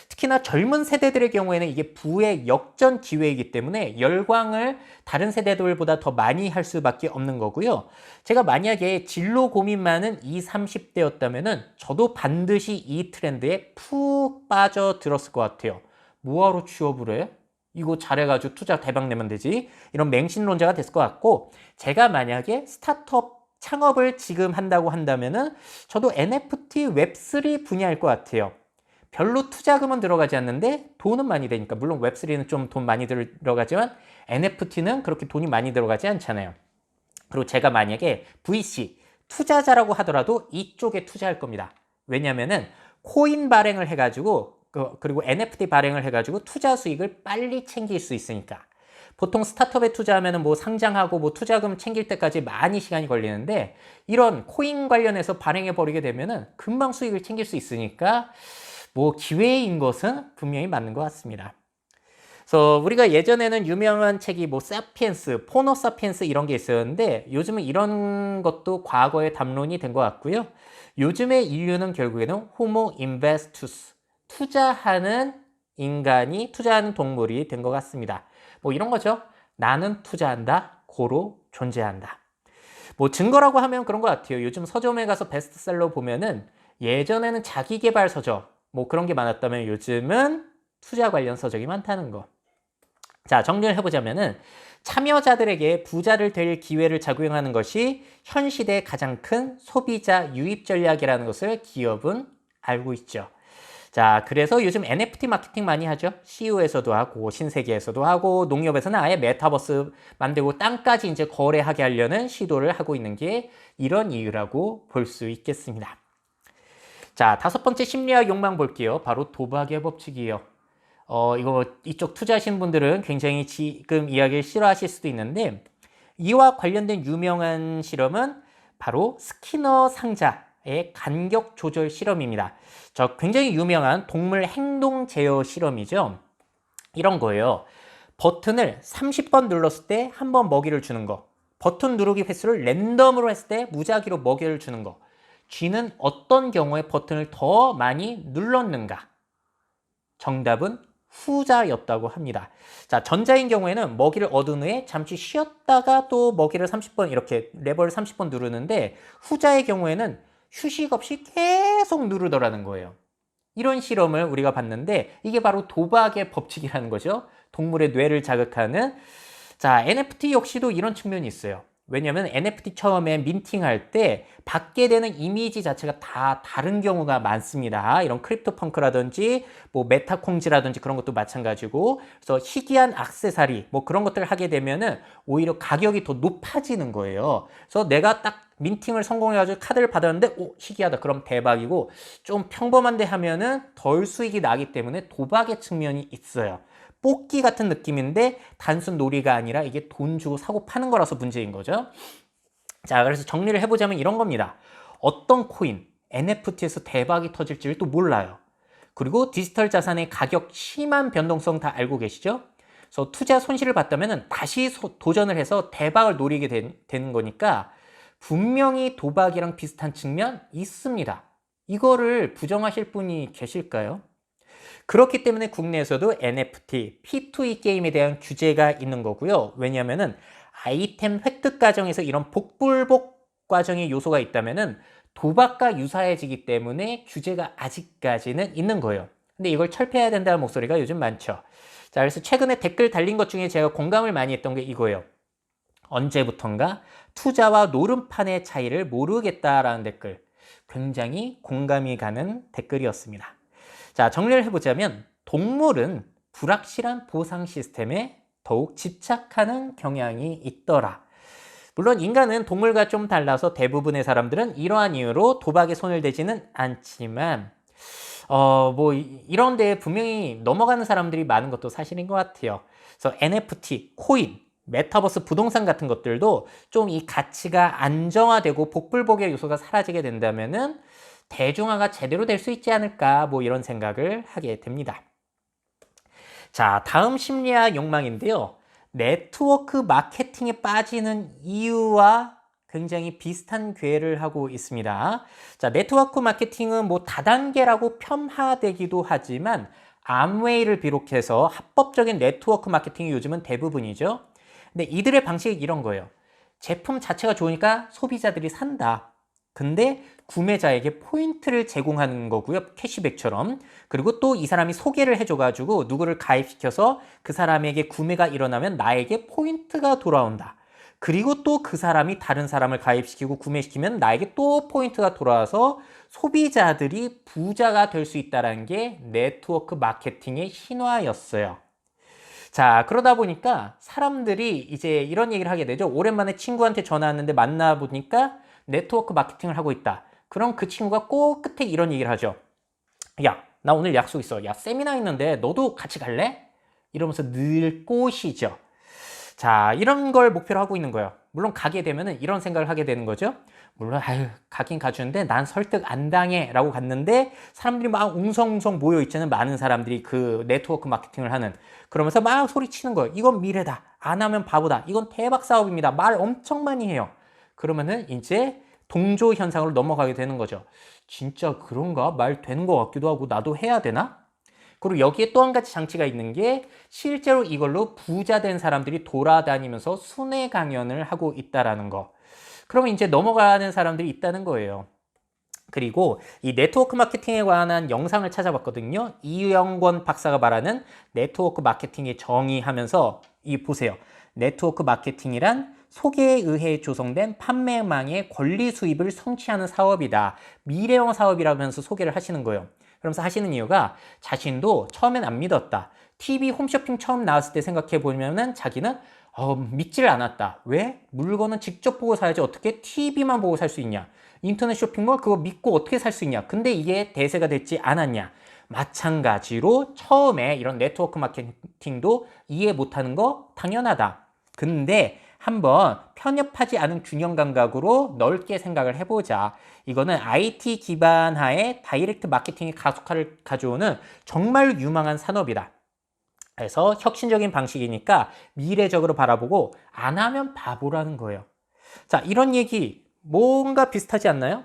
특히나 젊은 세대들의 경우에는 이게 부의 역전 기회이기 때문에 열광을 다른 세대들보다 더 많이 할 수밖에 없는 거고요. 제가 만약에 진로 고민 많은 20, 30대였다면은 저도 반드시 이 트렌드에 푹 빠져들었을 것 같아요. 뭐하러 취업을 해? 이거 잘해가지고 투자 대박 내면 되지. 이런 맹신론자가 됐을 것 같고, 제가 만약에 스타트업 창업을 지금 한다고 한다면은 저도 NFT 웹3 분야일 것 같아요. 별로 투자금은 들어가지 않는데 돈은 많이 되니까. 물론 웹3는 좀 돈 많이 들어가지만 NFT는 그렇게 돈이 많이 들어가지 않잖아요. 그리고 제가 만약에 VC, 투자자라고 하더라도 이쪽에 투자할 겁니다. 왜냐면은 코인 발행을 해가지고 그리고 NFT 발행을 해가지고 투자 수익을 빨리 챙길 수 있으니까. 보통 스타트업에 투자하면 뭐 상장하고 뭐 투자금 챙길 때까지 많이 시간이 걸리는데 이런 코인 관련해서 발행해 버리게 되면은 금방 수익을 챙길 수 있으니까 뭐 기회인 것은 분명히 맞는 것 같습니다. 그래서 우리가 예전에는 유명한 책이 뭐 사피엔스, 포노 사피엔스 이런 게 있었는데 요즘은 이런 것도 과거의 담론이 된 것 같고요. 요즘의 인류는 결국에는 호모 인베스투스, 투자하는 인간이 투자하는 동물이 된 것 같습니다. 뭐 이런 거죠. 나는 투자한다, 고로 존재한다. 뭐 증거라고 하면 그런 것 같아요. 요즘 서점에 가서 베스트셀러 보면은 예전에는 자기계발 서적 뭐 그런 게 많았다면 요즘은 투자 관련 서적이 많다는 거. 자, 정리를 해보자면은 참여자들에게 부자를 될 기회를 작용하는 것이 현 시대의 가장 큰 소비자 유입 전략이라는 것을 기업은 알고 있죠. 자, 그래서 요즘 NFT 마케팅 많이 하죠. CU에서도 하고 신세계에서도 하고 농협에서는 아예 메타버스 만들고 땅까지 이제 거래하게 하려는 시도를 하고 있는 게 이런 이유라고 볼 수 있겠습니다. 자, 다섯 번째 심리학 욕망 볼게요. 바로 도박의 법칙이에요. 이쪽 투자하시는 분들은 굉장히 지금 이야기를 싫어하실 수도 있는데 이와 관련된 유명한 실험은 바로 스키너 상자의 간격 조절 실험입니다. 굉장히 유명한 동물 행동 제어 실험이죠. 이런 거예요. 버튼을 30번 눌렀을 때 한 번 먹이를 주는 거. 버튼 누르기 횟수를 랜덤으로 했을 때 무작위로 먹이를 주는 거. 쥐는 어떤 경우에 버튼을 더 많이 눌렀는가? 정답은 후자였다고 합니다. 자, 전자인 경우에는 먹이를 얻은 후에 잠시 쉬었다가 또 먹이를 30번 이렇게 레버를 30번 누르는데 후자의 경우에는 휴식 없이 계속 누르더라는 거예요. 이런 실험을 우리가 봤는데 이게 바로 도박의 법칙이라는 거죠. 동물의 뇌를 자극하는. 자, NFT 역시도 이런 측면이 있어요. 왜냐면 NFT 처음에 민팅할 때 받게 되는 이미지 자체가 다 다른 경우가 많습니다. 이런 크립토 펑크라든지 뭐 메타콩즈라든지 그런 것도 마찬가지고, 그래서 희귀한 액세서리 뭐 그런 것들을 하게 되면은 오히려 가격이 더 높아지는 거예요. 그래서 내가 딱 민팅을 성공해가지고 카드를 받았는데 오, 희귀하다, 그럼 대박이고, 좀 평범한데 하면은 덜 수익이 나기 때문에 도박의 측면이 있어요. 뽑기 같은 느낌인데 단순 놀이가 아니라 이게 돈 주고 사고 파는 거라서 문제인 거죠. 자, 그래서 정리를 해보자면 이런 겁니다. 어떤 코인, NFT에서 대박이 터질지를 또 몰라요. 그리고 디지털 자산의 가격 심한 변동성 다 알고 계시죠? 그래서 투자 손실을 봤다면 다시 도전을 해서 대박을 노리게 되는 거니까 분명히 도박이랑 비슷한 측면 있습니다. 이거를 부정하실 분이 계실까요? 그렇기 때문에 국내에서도 NFT, P2E 게임에 대한 규제가 있는 거고요. 왜냐하면 아이템 획득 과정에서 이런 복불복 과정의 요소가 있다면 도박과 유사해지기 때문에 규제가 아직까지는 있는 거예요. 근데 이걸 철폐해야 된다는 목소리가 요즘 많죠. 자, 그래서 최근에 댓글 달린 것 중에 제가 공감을 많이 했던 게 이거예요. 언제부턴가 투자와 노름판의 차이를 모르겠다라는 댓글. 굉장히 공감이 가는 댓글이었습니다. 자, 정리를 해보자면 동물은 불확실한 보상 시스템에 더욱 집착하는 경향이 있더라. 물론 인간은 동물과 좀 달라서 대부분의 사람들은 이러한 이유로 도박에 손을 대지는 않지만 뭐 이런 데에 분명히 넘어가는 사람들이 많은 것도 사실인 것 같아요. 그래서 NFT, 코인, 메타버스 부동산 같은 것들도 좀 이 가치가 안정화되고 복불복의 요소가 사라지게 된다면은 대중화가 제대로 될 수 있지 않을까, 뭐 이런 생각을 하게 됩니다. 자, 다음 심리학 욕망인데요. 네트워크 마케팅에 빠지는 이유와 굉장히 비슷한 궤를 하고 있습니다. 자, 네트워크 마케팅은 뭐 다단계라고 폄하되기도 하지만 암웨이를 비롯해서 합법적인 네트워크 마케팅이 요즘은 대부분이죠. 근데 이들의 방식이 이런 거예요. 제품 자체가 좋으니까 소비자들이 산다. 근데 구매자에게 포인트를 제공하는 거고요. 캐시백처럼. 그리고 또 이 사람이 소개를 해줘가지고 누구를 가입시켜서 그 사람에게 구매가 일어나면 나에게 포인트가 돌아온다. 그리고 또 그 사람이 다른 사람을 가입시키고 구매시키면 나에게 또 포인트가 돌아와서 소비자들이 부자가 될 수 있다는 게 네트워크 마케팅의 신화였어요. 자, 그러다 보니까 사람들이 이제 이런 얘기를 하게 되죠. 오랜만에 친구한테 전화 왔는데 만나보니까 네트워크 마케팅을 하고 있다. 그럼 그 친구가 꼭 끝에 이런 얘기를 하죠. 야, 나 오늘 약속 있어. 야, 세미나 있는데 너도 같이 갈래? 이러면서 늘 꼬시죠. 자, 이런 걸 목표로 하고 있는 거예요. 물론 가게 되면은 이런 생각을 하게 되는 거죠. 물론 아유, 가긴 가주는데 난 설득 안 당해 라고 갔는데 사람들이 막 웅성웅성 모여 있잖아요. 많은 사람들이 그 네트워크 마케팅을 하는. 그러면서 막 소리치는 거예요. 이건 미래다. 안 하면 바보다. 이건 대박 사업입니다. 말 엄청 많이 해요. 그러면은 이제 동조 현상으로 넘어가게 되는 거죠. 진짜 그런가? 말 되는 것 같기도 하고 나도 해야 되나? 그리고 여기에 또 한 가지 장치가 있는 게 실제로 이걸로 부자 된 사람들이 돌아다니면서 순회 강연을 하고 있다라는 거. 그러면 이제 넘어가는 사람들이 있다는 거예요. 그리고 이 네트워크 마케팅에 관한 영상을 찾아봤거든요. 이영권 박사가 말하는 네트워크 마케팅의 정의하면서 이 보세요. 네트워크 마케팅이란 소개에 의해 조성된 판매망의 권리 수입을 성취하는 사업이다. 미래형 사업이라면서 소개를 하시는 거예요. 그러면서 하시는 이유가 자신도 처음엔 안 믿었다. TV 홈쇼핑 처음 나왔을 때 생각해 보면은 자기는 믿지를 않았다. 왜? 물건은 직접 보고 사야지 어떻게 TV만 보고 살 수 있냐. 인터넷 쇼핑몰 그거 믿고 어떻게 살 수 있냐. 근데 이게 대세가 됐지 않았냐. 마찬가지로 처음에 이런 네트워크 마케팅도 이해 못하는 거 당연하다. 근데 한번 편협하지 않은 균형 감각으로 넓게 생각을 해보자. 이거는 IT 기반 하에 다이렉트 마케팅의 가속화를 가져오는 정말 유망한 산업이다. 그래서 혁신적인 방식이니까 미래적으로 바라보고 안 하면 바보라는 거예요. 자, 이런 얘기 뭔가 비슷하지 않나요?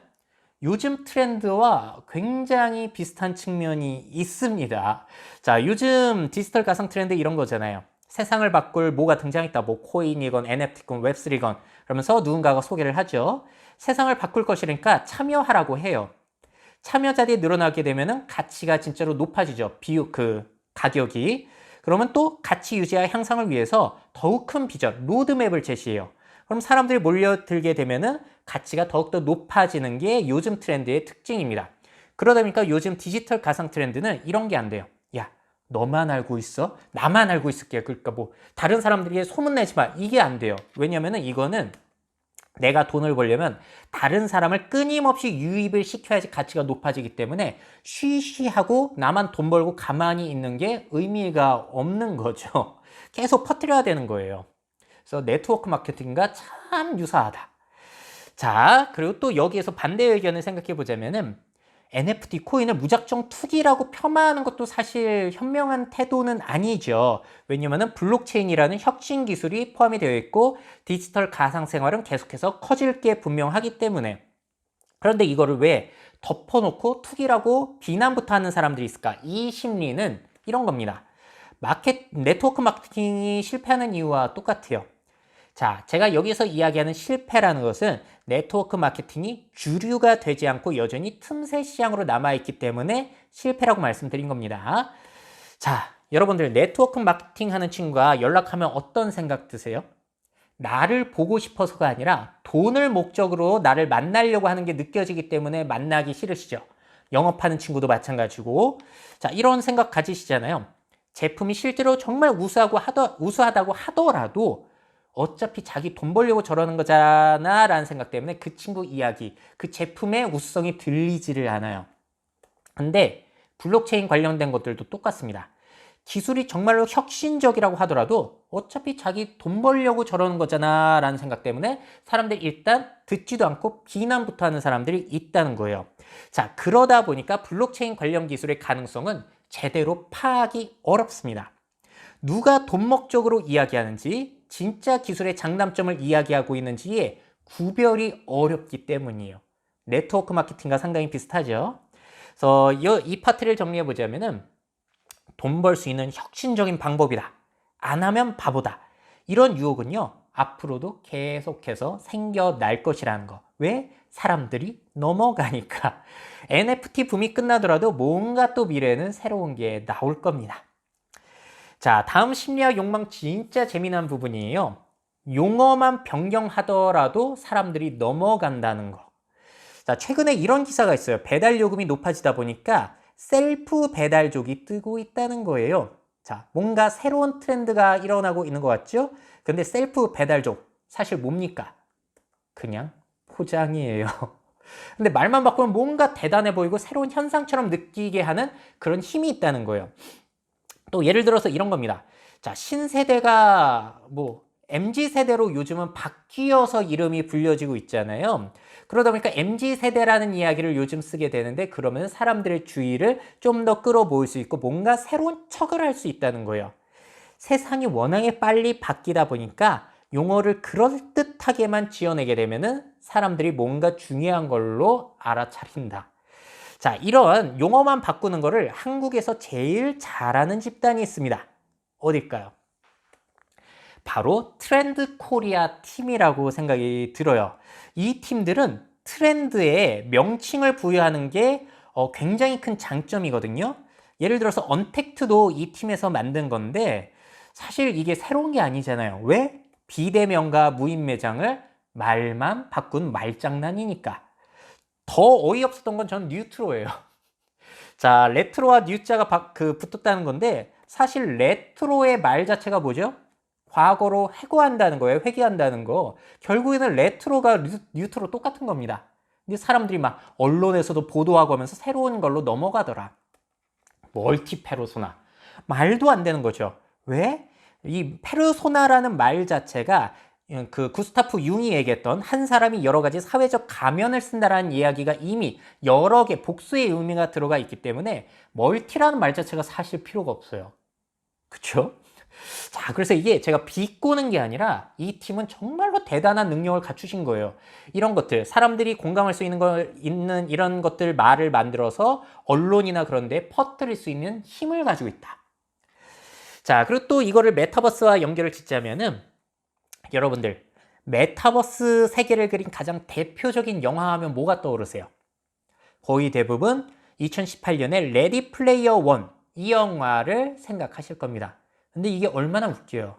요즘 트렌드와 굉장히 비슷한 측면이 있습니다. 자, 요즘 디지털 가상 트렌드 이런 거잖아요. 세상을 바꿀 뭐가 등장했다. 뭐 코인이건 NFT건 웹3건 그러면서 누군가가 소개를 하죠. 세상을 바꿀 것이니까 참여하라고 해요. 참여자들이 늘어나게 되면은 가치가 진짜로 높아지죠. 가격이. 그러면 또 가치 유지와 향상을 위해서 더욱 큰 비전, 로드맵을 제시해요. 그럼 사람들이 몰려들게 되면은 가치가 더욱더 높아지는 게 요즘 트렌드의 특징입니다. 그러다 보니까 요즘 디지털 가상 트렌드는 이런 게 안 돼요. 야, 너만 알고 있어? 나만 알고 있을게. 그러니까 뭐 다른 사람들에게 소문내지 마. 이게 안 돼요. 왜냐면은 이거는 내가 돈을 벌려면 다른 사람을 끊임없이 유입을 시켜야지 가치가 높아지기 때문에 쉬쉬하고 나만 돈 벌고 가만히 있는 게 의미가 없는 거죠. 계속 퍼뜨려야 되는 거예요. 그래서 네트워크 마케팅과 참 유사하다. 자, 그리고 또 여기에서 반대 의견을 생각해 보자면은 NFT 코인을 무작정 투기라고 폄하하는 것도 사실 현명한 태도는 아니죠. 왜냐면은 블록체인이라는 혁신 기술이 포함이 되어 있고 디지털 가상생활은 계속해서 커질 게 분명하기 때문에. 그런데 이거를 왜 덮어놓고 투기라고 비난부터 하는 사람들이 있을까? 이 심리는 이런 겁니다. 네트워크 마케팅이 실패하는 이유와 똑같아요. 자, 제가 여기서 이야기하는 실패라는 것은 네트워크 마케팅이 주류가 되지 않고 여전히 틈새 시장으로 남아있기 때문에 실패라고 말씀드린 겁니다. 자, 여러분들 네트워크 마케팅 하는 친구가 연락하면 어떤 생각 드세요? 나를 보고 싶어서가 아니라 돈을 목적으로 나를 만나려고 하는 게 느껴지기 때문에 만나기 싫으시죠? 영업하는 친구도 마찬가지고. 자, 이런 생각 가지시잖아요. 제품이 실제로 정말 우수하다고 하더라도 어차피 자기 돈 벌려고 저러는 거잖아 라는 생각 때문에 그 친구 이야기, 그 제품의 우수성이 들리지를 않아요. 근데 블록체인 관련된 것들도 똑같습니다. 기술이 정말로 혁신적이라고 하더라도 어차피 자기 돈 벌려고 저러는 거잖아 라는 생각 때문에 사람들이 일단 듣지도 않고 비난부터 하는 사람들이 있다는 거예요. 자, 그러다 보니까 블록체인 관련 기술의 가능성은 제대로 파악이 어렵습니다. 누가 돈 목적으로 이야기하는지 진짜 기술의 장단점을 이야기하고 있는지에 구별이 어렵기 때문이에요. 네트워크 마케팅과 상당히 비슷하죠. 그래서 이 파트를 정리해 보자면은 돈 벌 수 있는 혁신적인 방법이다. 안 하면 바보다. 이런 유혹은요, 앞으로도 계속해서 생겨날 것이라는 거. 왜? 사람들이 넘어가니까. NFT 붐이 끝나더라도 뭔가 또 미래에는 새로운 게 나올 겁니다. 자, 다음 심리학 욕망 진짜 재미난 부분이에요. 용어만 변경하더라도 사람들이 넘어간다는 거. 자, 최근에 이런 기사가 있어요. 배달 요금이 높아지다 보니까 셀프 배달족이 뜨고 있다는 거예요. 자, 뭔가 새로운 트렌드가 일어나고 있는 것 같죠? 근데 셀프 배달족, 사실 뭡니까? 그냥 포장이에요. 근데 말만 바꾸면 뭔가 대단해 보이고 새로운 현상처럼 느끼게 하는 그런 힘이 있다는 거예요. 또 예를 들어서 이런 겁니다. 자, 신세대가 MZ세대로 요즘은 바뀌어서 이름이 불려지고 있잖아요. 그러다 보니까 MZ세대라는 이야기를 요즘 쓰게 되는데 그러면 사람들의 주의를 좀 더 끌어모을 수 있고 뭔가 새로운 척을 할 수 있다는 거예요. 세상이 워낙에 빨리 바뀌다 보니까 용어를 그럴듯하게만 지어내게 되면은 사람들이 뭔가 중요한 걸로 알아차린다. 자, 이런 용어만 바꾸는 거를 한국에서 제일 잘하는 집단이 있습니다. 어딜까요? 바로 트렌드 코리아 팀이라고 생각이 들어요. 이 팀들은 트렌드에 명칭을 부여하는 게 굉장히 큰 장점이거든요. 예를 들어서 언택트도 이 팀에서 만든 건데 사실 이게 새로운 게 아니잖아요. 왜? 비대면과 무인 매장을 말만 바꾼 말장난이니까. 더 어이없었던 건 전 뉴트로예요. 자, 레트로와 뉴자가 붙었다는 건데 사실 레트로의 말 자체가 뭐죠? 과거로 회고한다는 거예요. 회귀한다는 거. 결국에는 레트로가 뉴트로 똑같은 겁니다. 근데 사람들이 막 언론에서도 보도하고 하면서 새로운 걸로 넘어가더라. 멀티 페르소나. 말도 안 되는 거죠. 왜? 이 페르소나라는 말 자체가 그 구스타프 융이 얘기했던 한 사람이 여러 가지 사회적 가면을 쓴다라는 이야기가 이미 여러 개 복수의 의미가 들어가 있기 때문에 멀티라는 말 자체가 사실 필요가 없어요. 그쵸? 자, 그래서 이게 제가 비꼬는 게 아니라 이 팀은 정말로 대단한 능력을 갖추신 거예요. 이런 것들, 사람들이 공감할 수 있는 이런 것들 말을 만들어서 언론이나 그런 데 퍼뜨릴 수 있는 힘을 가지고 있다. 자, 그리고 또 이거를 메타버스와 연결을 짓자면은 여러분들, 메타버스 세계를 그린 가장 대표적인 영화 하면 뭐가 떠오르세요? 거의 대부분 2018년에 레디 플레이어 원, 이 영화를 생각하실 겁니다. 근데 이게 얼마나 웃겨요.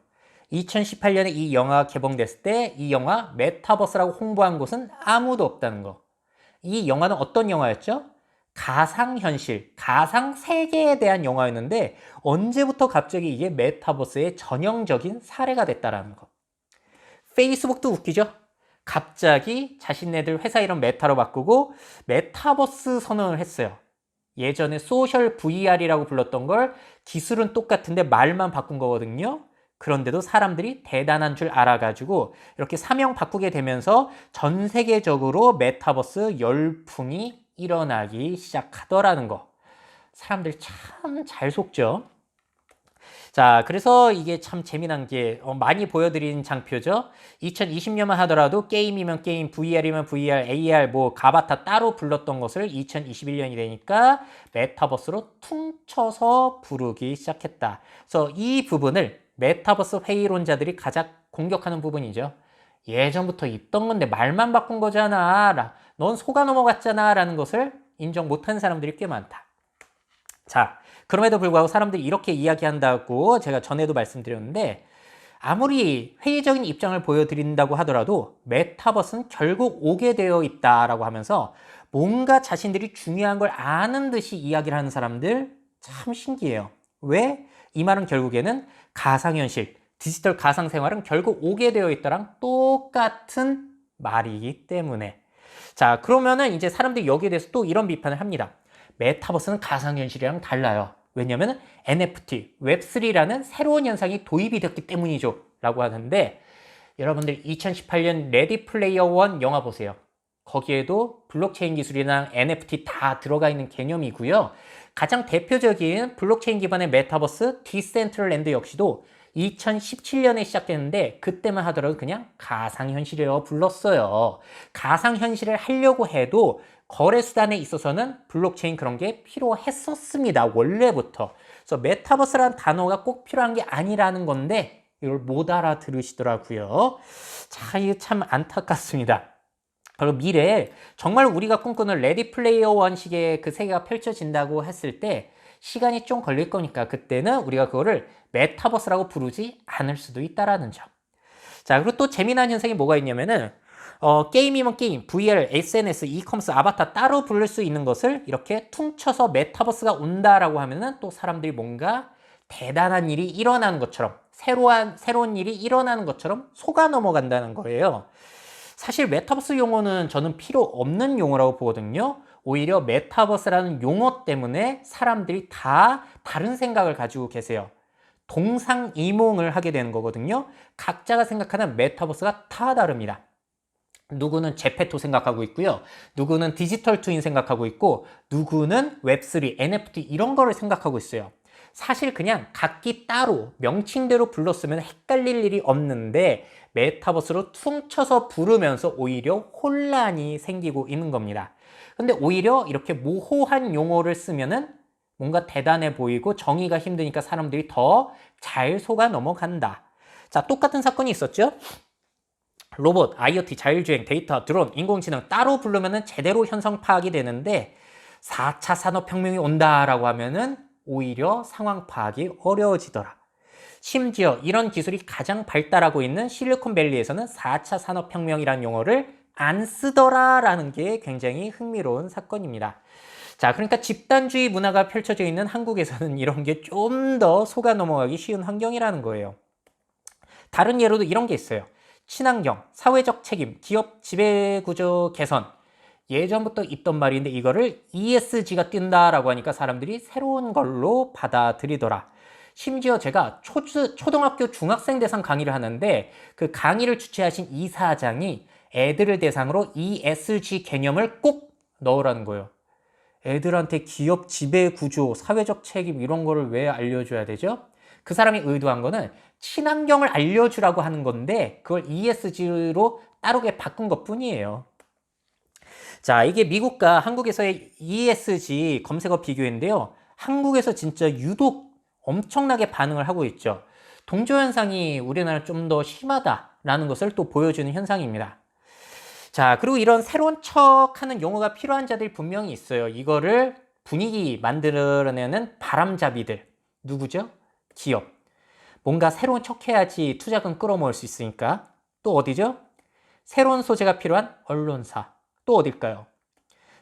2018년에 이 영화가 개봉됐을 때 이 영화 메타버스라고 홍보한 곳은 아무도 없다는 거. 이 영화는 어떤 영화였죠? 가상현실, 가상세계에 대한 영화였는데 언제부터 갑자기 이게 메타버스의 전형적인 사례가 됐다라는 거. 페이스북도 웃기죠? 갑자기 자신네들 회사 이름 메타로 바꾸고 메타버스 선언을 했어요. 예전에 소셜 VR이라고 불렀던 걸 기술은 똑같은데 말만 바꾼 거거든요. 그런데도 사람들이 대단한 줄 알아가지고 이렇게 사명 바꾸게 되면서 전 세계적으로 메타버스 열풍이 일어나기 시작하더라는 거. 사람들 참 잘 속죠. 자, 그래서 이게 참 재미난 게 많이 보여드린 장표죠. 2020년만 하더라도 게임이면 게임, VR이면 VR, AR, 뭐 가바타 따로 불렀던 것을 2021년이 되니까 메타버스로 퉁쳐서 부르기 시작했다. 그래서 이 부분을 메타버스 회의론자들이 가장 공격하는 부분이죠. 예전부터 있던 건데 말만 바꾼 거잖아. 넌 속아 넘어갔잖아. 라는 것을 인정 못하는 사람들이 꽤 많다. 자, 그럼에도 불구하고 사람들이 이렇게 이야기한다고 제가 전에도 말씀드렸는데 아무리 회의적인 입장을 보여드린다고 하더라도 메타버스는 결국 오게 되어 있다라고 하면서 뭔가 자신들이 중요한 걸 아는 듯이 이야기를 하는 사람들 참 신기해요. 왜? 이 말은 결국에는 가상현실, 디지털 가상생활은 결국 오게 되어 있다랑 똑같은 말이기 때문에. 자, 그러면은 이제 사람들이 여기에 대해서 또 이런 비판을 합니다. 메타버스는 가상현실이랑 달라요. 왜냐면 NFT, 웹3라는 새로운 현상이 도입이 됐기 때문이죠. 라고 하는데 여러분들 2018년 레디 플레이어 원 영화 보세요. 거기에도 블록체인 기술이나 NFT 다 들어가 있는 개념이고요. 가장 대표적인 블록체인 기반의 메타버스 디센트럴랜드 역시도 2017년에 시작됐는데 그때만 하더라도 그냥 가상현실이라고 불렀어요. 가상현실을 하려고 해도 거래수단에 있어서는 블록체인 그런 게 필요했었습니다. 원래부터. 그래서 메타버스라는 단어가 꼭 필요한 게 아니라는 건데 이걸 못 알아들으시더라고요. 자, 이게 참 안타깝습니다. 그리고 미래에 정말 우리가 꿈꾸는 레디 플레이어 원 식의 그 세계가 펼쳐진다고 했을 때 시간이 좀 걸릴 거니까 그때는 우리가 그거를 메타버스라고 부르지 않을 수도 있다라는 점. 자, 그리고 또 재미난 현상이 뭐가 있냐면은 게임이면 게임, VR, SNS, 이커머스, 아바타 따로 부를 수 있는 것을 이렇게 퉁쳐서 메타버스가 온다라고 하면은 또 사람들이 뭔가 대단한 일이 일어나는 것처럼 새로운 일이 일어나는 것처럼 속아 넘어간다는 거예요. 사실 메타버스 용어는 저는 필요 없는 용어라고 보거든요. 오히려 메타버스라는 용어 때문에 사람들이 다 다른 생각을 가지고 계세요. 동상이몽을 하게 되는 거거든요. 각자가 생각하는 메타버스가 다 다릅니다. 누구는 제페토 생각하고 있고요. 누구는 디지털 트윈 생각하고 있고 누구는 웹3, NFT 이런 거를 생각하고 있어요. 사실 그냥 각기 따로 명칭대로 불렀으면 헷갈릴 일이 없는데 메타버스로 퉁쳐서 부르면서 오히려 혼란이 생기고 있는 겁니다. 근데 오히려 이렇게 모호한 용어를 쓰면은 뭔가 대단해 보이고 정의가 힘드니까 사람들이 더 잘 속아 넘어간다. 자, 똑같은 사건이 있었죠? 로봇, IoT, 자율주행, 데이터, 드론, 인공지능 따로 부르면은 제대로 현상 파악이 되는데 4차 산업혁명이 온다라고 하면은 오히려 상황 파악이 어려워지더라. 심지어 이런 기술이 가장 발달하고 있는 실리콘밸리에서는 4차 산업혁명이라는 용어를 안 쓰더라라는 게 굉장히 흥미로운 사건입니다. 자, 그러니까 집단주의 문화가 펼쳐져 있는 한국에서는 이런 게 좀 더 속아 넘어가기 쉬운 환경이라는 거예요. 다른 예로도 이런 게 있어요. 친환경, 사회적 책임, 기업 지배구조 개선. 예전부터 있던 말인데 이거를 ESG가 뜬다라고 하니까 사람들이 새로운 걸로 받아들이더라. 심지어 제가 초등학교 중학생 대상 강의를 하는데 그 강의를 주최하신 이사장이 애들을 대상으로 ESG 개념을 꼭 넣으라는 거예요. 애들한테 기업 지배구조, 사회적 책임 이런 거를 왜 알려줘야 되죠? 그 사람이 의도한 거는 친환경을 알려주라고 하는 건데 그걸 ESG로 따르게 바꾼 것 뿐이에요. 자, 이게 미국과 한국에서의 ESG 검색어 비교인데요. 한국에서 진짜 유독 엄청나게 반응을 하고 있죠. 동조현상이 우리나라 좀 더 심하다라는 것을 또 보여주는 현상입니다. 자, 그리고 이런 새로운 척하는 용어가 필요한 자들이 분명히 있어요. 이거를 분위기 만들어내는 바람잡이들. 누구죠? 기업. 뭔가 새로운 척 해야지 투자금 끌어모을 수 있으니까. 또 어디죠? 새로운 소재가 필요한 언론사. 또 어딜까요?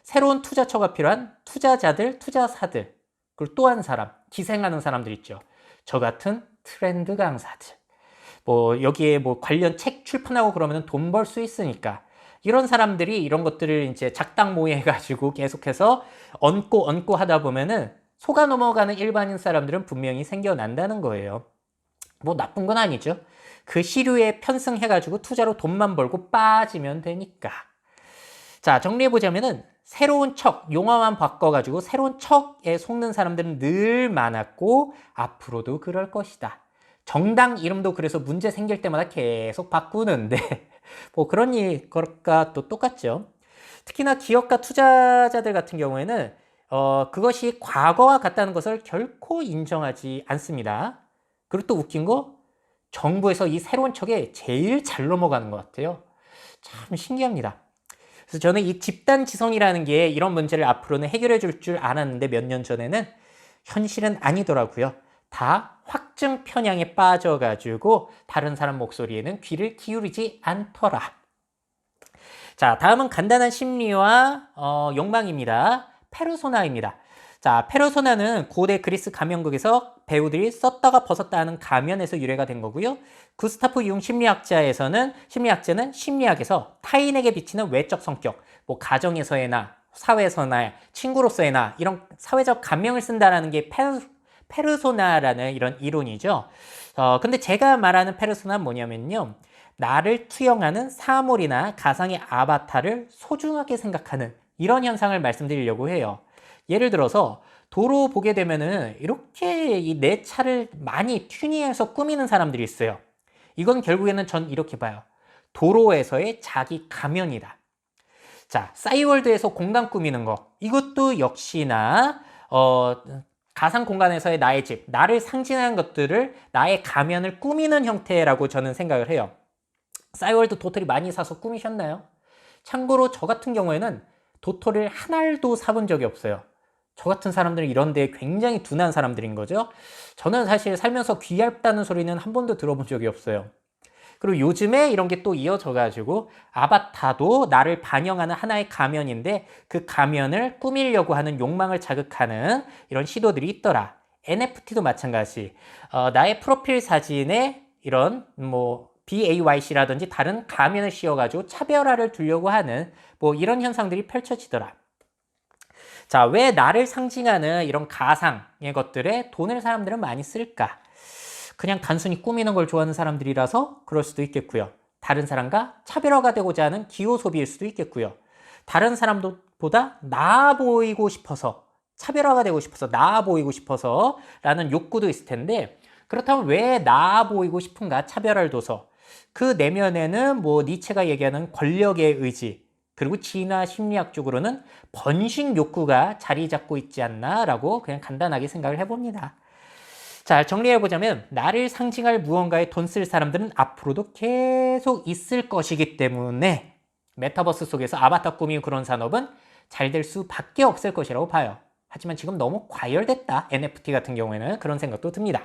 새로운 투자처가 필요한 투자자들, 투자사들. 그리고 또 한 사람, 기생하는 사람들 있죠. 저 같은 트렌드 강사들. 뭐 여기에 뭐 관련 책 출판하고 그러면 돈 벌 수 있으니까 이런 사람들이 이런 것들을 이제 작당 모의 해가지고 계속해서 얹고 하다 보면은 속아 넘어가는 일반인 사람들은 분명히 생겨난다는 거예요. 뭐 나쁜 건 아니죠. 그 시류에 편승해가지고 투자로 돈만 벌고 빠지면 되니까. 자, 정리해보자면은 새로운 척, 용어만 바꿔가지고 새로운 척에 속는 사람들은 늘 많았고 앞으로도 그럴 것이다. 정당 이름도 그래서 문제 생길 때마다 계속 바꾸는데 뭐 그런 것과 또 똑같죠. 특히나 기업가 투자자들 같은 경우에는 그것이 과거와 같다는 것을 결코 인정하지 않습니다. 그리고 또 웃긴 거 정부에서 이 새로운 척에 제일 잘 넘어가는 것 같아요. 참 신기합니다. 그래서 저는 이 집단지성이라는 게 이런 문제를 앞으로는 해결해 줄 줄 알았는데 몇 년 전에는 현실은 아니더라고요. 다 확증 편향에 빠져가지고 다른 사람 목소리에는 귀를 기울이지 않더라. 자, 다음은 간단한 심리와 욕망입니다. 페르소나입니다. 자, 페르소나는 고대 그리스 가면극에서 배우들이 썼다가 벗었다 하는 가면에서 유래가 된 거고요. 구스타프 융 심리학자는 심리학에서 타인에게 비치는 외적 성격, 뭐 가정에서의 나, 사회에서나 친구로서의 나 이런 사회적 감명을 쓴다라는 게 페르소나라는 이런 이론이죠. 근데 제가 말하는 페르소나는 뭐냐면요. 나를 투영하는 사물이나 가상의 아바타를 소중하게 생각하는 이런 현상을 말씀드리려고 해요. 예를 들어서 도로 보게 되면은 이렇게 내 차를 많이 튜닝해서 꾸미는 사람들이 있어요. 이건 결국에는 전 이렇게 봐요. 도로에서의 자기 가면이다. 자, 싸이월드에서 공간 꾸미는 거. 이것도 역시나 가상 공간에서의 나의 집, 나를 상징하는 것들을 나의 가면을 꾸미는 형태라고 저는 생각을 해요. 싸이월드 도토리 많이 사서 꾸미셨나요? 참고로 저 같은 경우에는 도토리를 한 알도 사본 적이 없어요. 저 같은 사람들은 이런 데 굉장히 둔한 사람들인 거죠. 저는 사실 살면서 귀엽다는 소리는 한 번도 들어본 적이 없어요. 그리고 요즘에 이런 게 또 이어져가지고 아바타도 나를 반영하는 하나의 가면인데 그 가면을 꾸미려고 하는 욕망을 자극하는 이런 시도들이 있더라. NFT도 마찬가지. 나의 프로필 사진에 이런 뭐 BAYC라든지 다른 가면을 씌워가지고 차별화를 두려고 하는 뭐 이런 현상들이 펼쳐지더라. 자, 왜 나를 상징하는 이런 가상의 것들에 돈을 사람들은 많이 쓸까? 그냥 단순히 꾸미는 걸 좋아하는 사람들이라서 그럴 수도 있겠고요. 다른 사람과 차별화가 되고자 하는 기호 소비일 수도 있겠고요. 다른 사람보다 나아 보이고 싶어서, 차별화가 되고 싶어서, 나아 보이고 싶어서 라는 욕구도 있을 텐데 그렇다면 왜 나아 보이고 싶은가? 차별화를 둬서. 그 내면에는 뭐 니체가 얘기하는 권력의 의지, 그리고 진화 심리학 쪽으로는 번식 욕구가 자리 잡고 있지 않나 라고 그냥 간단하게 생각을 해봅니다. 자, 정리해보자면 나를 상징할 무언가에 돈 쓸 사람들은 앞으로도 계속 있을 것이기 때문에 메타버스 속에서 아바타 꾸미는 그런 산업은 잘 될 수밖에 없을 것이라고 봐요. 하지만 지금 너무 과열됐다. NFT 같은 경우에는 그런 생각도 듭니다.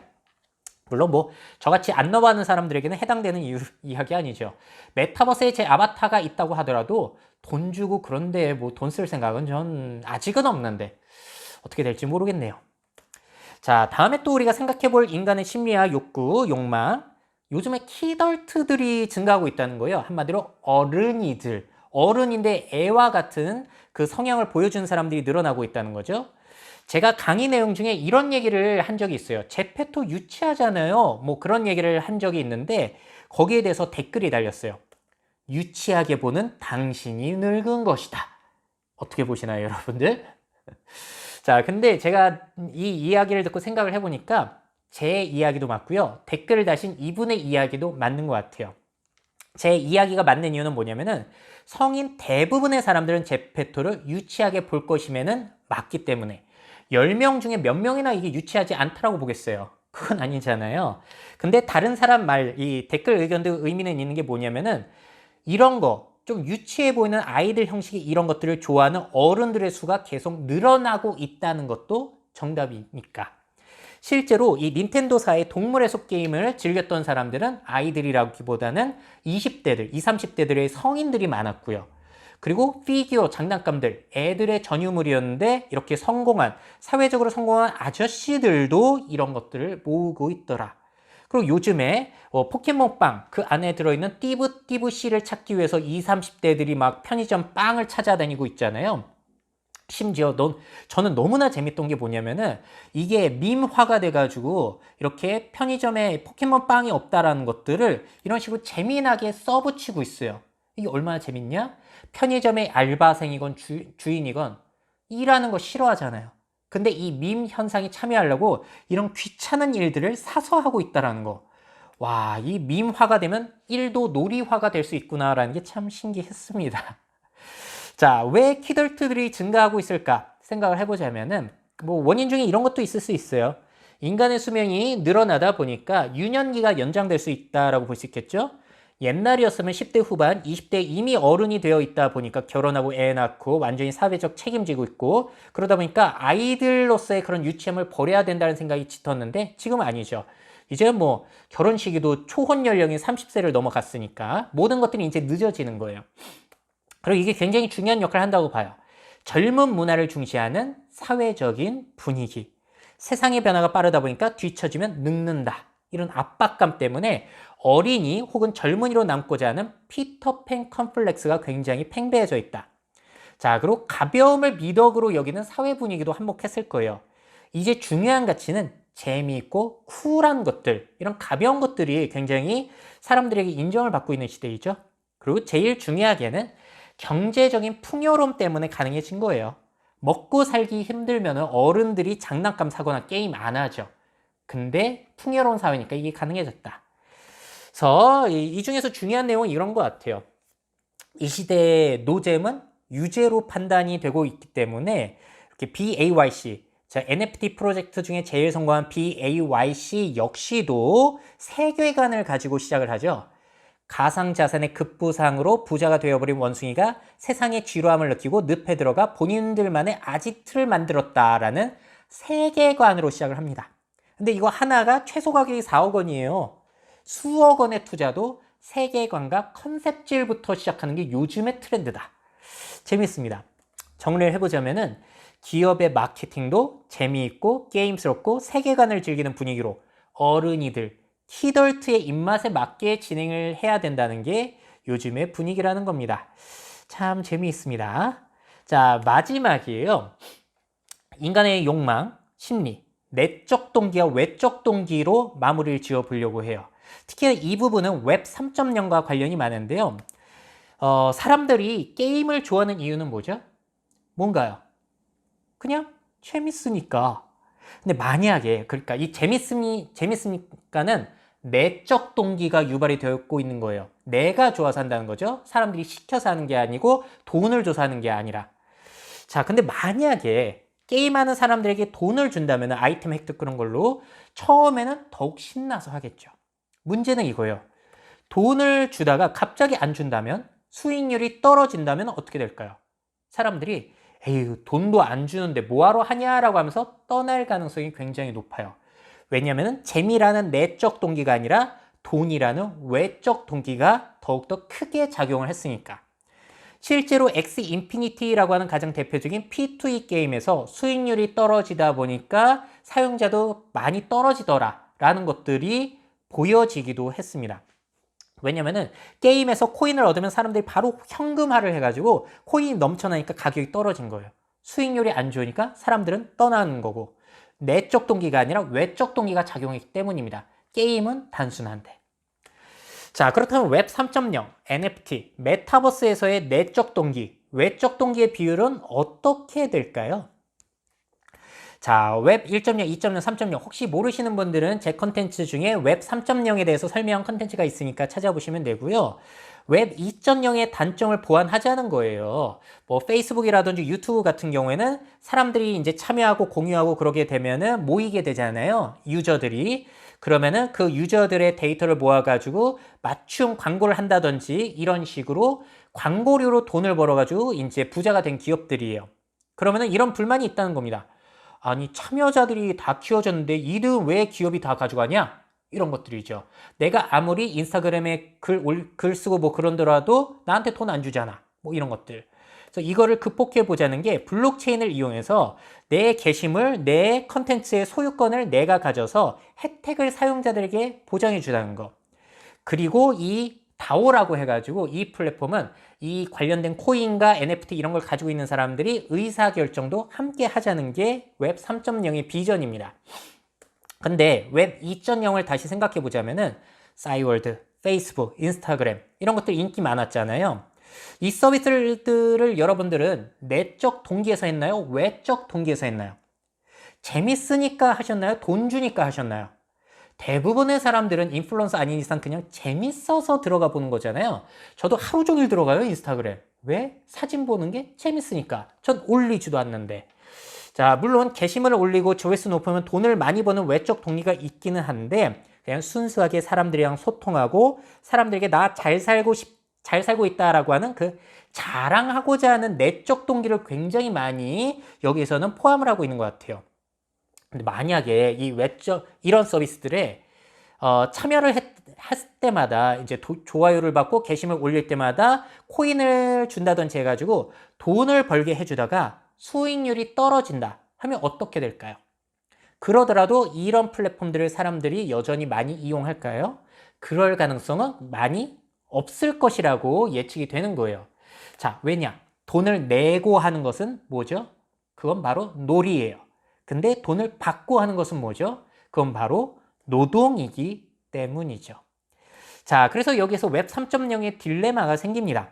물론 뭐 저같이 안 넘어가는 사람들에게는 해당되는 이야기 아니죠. 메타버스에 제 아바타가 있다고 하더라도 돈 주고 그런데 뭐 돈 쓸 생각은 전 아직은 없는데 어떻게 될지 모르겠네요. 자, 다음에 또 우리가 생각해 볼 인간의 심리와 욕구, 욕망. 요즘에 키덜트들이 증가하고 있다는 거예요. 한마디로 어른인데 애와 같은 그 성향을 보여주는 사람들이 늘어나고 있다는 거죠. 제가 강의 내용 중에 이런 얘기를 한 적이 있어요. 제페토 유치하잖아요. 뭐 그런 얘기를 한 적이 있는데 거기에 대해서 댓글이 달렸어요. 유치하게 보는 당신이 늙은 것이다. 어떻게 보시나요, 여러분들? 자, 근데 제가 이 이야기를 듣고 생각을 해보니까 제 이야기도 맞고요. 댓글을 다신 이분의 이야기도 맞는 것 같아요. 제 이야기가 맞는 이유는 뭐냐면은 성인 대부분의 사람들은 제페토를 유치하게 볼 것이면은 맞기 때문에 10명 중에 몇 명이나 이게 유치하지 않다라고 보겠어요. 그건 아니잖아요. 근데 다른 사람 이 댓글 의견도 의미는 있는 게 뭐냐면은 이런 거 좀 유치해 보이는 아이들 형식의 이런 것들을 좋아하는 어른들의 수가 계속 늘어나고 있다는 것도 정답이니까. 실제로 이 닌텐도사의 동물의 숲 게임을 즐겼던 사람들은 아이들이라기보다는 20대들, 20, 30대들의 성인들이 많았고요. 그리고 피규어, 장난감들, 애들의 전유물이었는데 이렇게 성공한, 사회적으로 성공한 아저씨들도 이런 것들을 모으고 있더라. 그리고 요즘에 포켓몬빵, 그 안에 들어있는 띠부띠부씨를 찾기 위해서 20, 30대들이 막 편의점 빵을 찾아다니고 있잖아요. 심지어 저는 너무나 재밌던 게 뭐냐면은 이게 밈화가 돼가지고 이렇게 편의점에 포켓몬 빵이 없다라는 것들을 이런 식으로 재미나게 써붙이고 있어요. 이게 얼마나 재밌냐? 편의점의 알바생이건 주인이건 일하는 거 싫어하잖아요. 근데 이 밈 현상에 참여하려고 이런 귀찮은 일들을 사서 하고 있다라는 거. 와, 이 밈화가 되면 일도 놀이화가 될 수 있구나라는 게 참 신기했습니다. 자, 왜 키덜트들이 증가하고 있을까 생각을 해보자면은 뭐 원인 중에 이런 것도 있을 수 있어요. 인간의 수명이 늘어나다 보니까 유년기가 연장될 수 있다라고 볼 수 있겠죠. 옛날이었으면 10대 후반, 20대 이미 어른이 되어 있다 보니까 결혼하고 애 낳고 완전히 사회적 책임지고 있고 그러다 보니까 아이들로서의 그런 유치함을 버려야 된다는 생각이 짙었는데 지금은 아니죠. 이제 뭐 결혼 시기도 초혼 연령인 30세를 넘어갔으니까 모든 것들이 이제 늦어지는 거예요. 그리고 이게 굉장히 중요한 역할을 한다고 봐요. 젊은 문화를 중시하는 사회적인 분위기. 세상의 변화가 빠르다 보니까 뒤처지면 늙는다. 이런 압박감 때문에 어린이 혹은 젊은이로 남고자 하는 피터팬 컴플렉스가 굉장히 팽배해져 있다. 자, 그리고 가벼움을 미덕으로 여기는 사회 분위기도 한몫했을 거예요. 이제 중요한 가치는 재미있고 쿨한 것들, 이런 가벼운 것들이 굉장히 사람들에게 인정을 받고 있는 시대이죠. 그리고 제일 중요하게는 경제적인 풍요로움 때문에 가능해진 거예요. 먹고 살기 힘들면 어른들이 장난감 사거나 게임 안 하죠. 근데 풍요로운 사회니까 이게 가능해졌다. 그래서 이 중에서 중요한 내용은 이런 것 같아요. 이 시대의 노잼은 유죄로 판단이 되고 있기 때문에 이렇게 BAYC, 자, NFT 프로젝트 중에 제일 성공한 BAYC 역시도 세계관을 가지고 시작을 하죠. 가상자산의 급부상으로 부자가 되어버린 원숭이가 세상의 지루함을 느끼고 늪에 들어가 본인들만의 아지트를 만들었다라는 세계관으로 시작을 합니다. 근데 이거 하나가 최소 가격이 4억 원이에요. 수억 원의 투자도 세계관과 컨셉질부터 시작하는 게 요즘의 트렌드다. 재밌습니다. 정리를 해보자면은 기업의 마케팅도 재미있고 게임스럽고 세계관을 즐기는 분위기로 어른이들, 키덜트의 입맛에 맞게 진행을 해야 된다는 게 요즘의 분위기라는 겁니다. 참 재미있습니다. 자, 마지막이에요. 인간의 욕망, 심리, 내적 동기와 외적 동기로 마무리를 지어 보려고 해요. 특히 이 부분은 웹 3.0과 관련이 많은데요. 사람들이 게임을 좋아하는 이유는 뭐죠? 뭔가요? 그냥 재밌으니까. 근데 만약에 그러니까 이 재밌으니까는 내적 동기가 유발이 되고 있는 거예요. 내가 좋아서 한다는 거죠. 사람들이 시켜서 하는 게 아니고 돈을 줘서 하는 게 아니라. 자, 근데 만약에 게임하는 사람들에게 돈을 준다면 아이템 획득 그런 걸로 처음에는 더욱 신나서 하겠죠. 문제는 이거예요. 돈을 주다가 갑자기 안 준다면 수익률이 떨어진다면 어떻게 될까요? 사람들이 에휴 돈도 안 주는데 뭐하러 하냐라고 하면서 떠날 가능성이 굉장히 높아요. 왜냐하면 재미라는 내적 동기가 아니라 돈이라는 외적 동기가 더욱더 크게 작용을 했으니까. 실제로 엑스 인피니티라고 하는 가장 대표적인 P2E 게임에서 수익률이 떨어지다 보니까 사용자도 많이 떨어지더라 라는 것들이 보여지기도 했습니다. 왜냐면은 게임에서 코인을 얻으면 사람들이 바로 현금화를 해가지고 코인이 넘쳐나니까 가격이 떨어진 거예요. 수익률이 안 좋으니까 사람들은 떠나는 거고 내적 동기가 아니라 외적 동기가 작용했기 때문입니다. 게임은 단순한데. 자, 그렇다면 웹 3.0, NFT, 메타버스에서의 내적 동기, 외적 동기의 비율은 어떻게 될까요? 자, 웹 1.0, 2.0, 3.0 혹시 모르시는 분들은 제 컨텐츠 중에 웹 3.0에 대해서 설명한 컨텐츠가 있으니까 찾아보시면 되고요. 웹 2.0의 단점을 보완하자는 거예요. 뭐 페이스북이라든지 유튜브 같은 경우에는 사람들이 이제 참여하고 공유하고 그러게 되면은 모이게 되잖아요. 유저들이. 그러면은 그 유저들의 데이터를 모아가지고 맞춤 광고를 한다든지 이런 식으로 광고료로 돈을 벌어가지고 이제 부자가 된 기업들이에요. 그러면은 이런 불만이 있다는 겁니다. 아니 참여자들이 다 키워졌는데 이름 왜 기업이 다 가져가냐? 이런 것들이죠. 내가 아무리 인스타그램에 글 쓰고 뭐 그런더라도 나한테 돈 안 주잖아. 뭐 이런 것들. 그래서 이거를 극복해 보자는 게 블록체인을 이용해서 내 게시물, 내 컨텐츠의 소유권을 내가 가져서 혜택을 사용자들에게 보장해 주라는 거. 그리고 이 다오라고 해가지고 이 플랫폼은 이 관련된 코인과 NFT 이런 걸 가지고 있는 사람들이 의사결정도 함께 하자는 게 웹 3.0의 비전입니다. 근데 웹 2.0을 다시 생각해 보자면은 싸이월드, 페이스북, 인스타그램 이런 것들 인기 많았잖아요. 이 서비스들을 여러분들은 내적 동기에서 했나요? 외적 동기에서 했나요? 재밌으니까 하셨나요? 돈 주니까 하셨나요? 대부분의 사람들은 인플루언서 아닌 이상 그냥 재밌어서 들어가 보는 거잖아요. 저도 하루 종일 들어가요, 인스타그램. 왜? 사진 보는 게 재밌으니까. 전 올리지도 않는데. 자, 물론 게시물을 올리고 조회수 높으면 돈을 많이 버는 외적 동기가 있기는 한데 그냥 순수하게 사람들이랑 소통하고 사람들에게 나 잘 살고 있다라고 하는 그 자랑하고자 하는 내적 동기를 굉장히 많이 여기서는 포함을 하고 있는 것 같아요. 근데 만약에 이 외적 이런 서비스들에 참여를 했을 때마다 이제 좋아요를 받고 게시물 올릴 때마다 코인을 준다든지 해가지고 돈을 벌게 해주다가 수익률이 떨어진다 하면 어떻게 될까요? 그러더라도 이런 플랫폼들을 사람들이 여전히 많이 이용할까요? 그럴 가능성은 많이 없을 것이라고 예측이 되는 거예요. 자, 왜냐? 돈을 내고 하는 것은 뭐죠? 그건 바로 놀이예요. 근데 돈을 받고 하는 것은 뭐죠? 그건 바로 노동이기 때문이죠. 자, 그래서 여기서 웹 3.0의 딜레마가 생깁니다.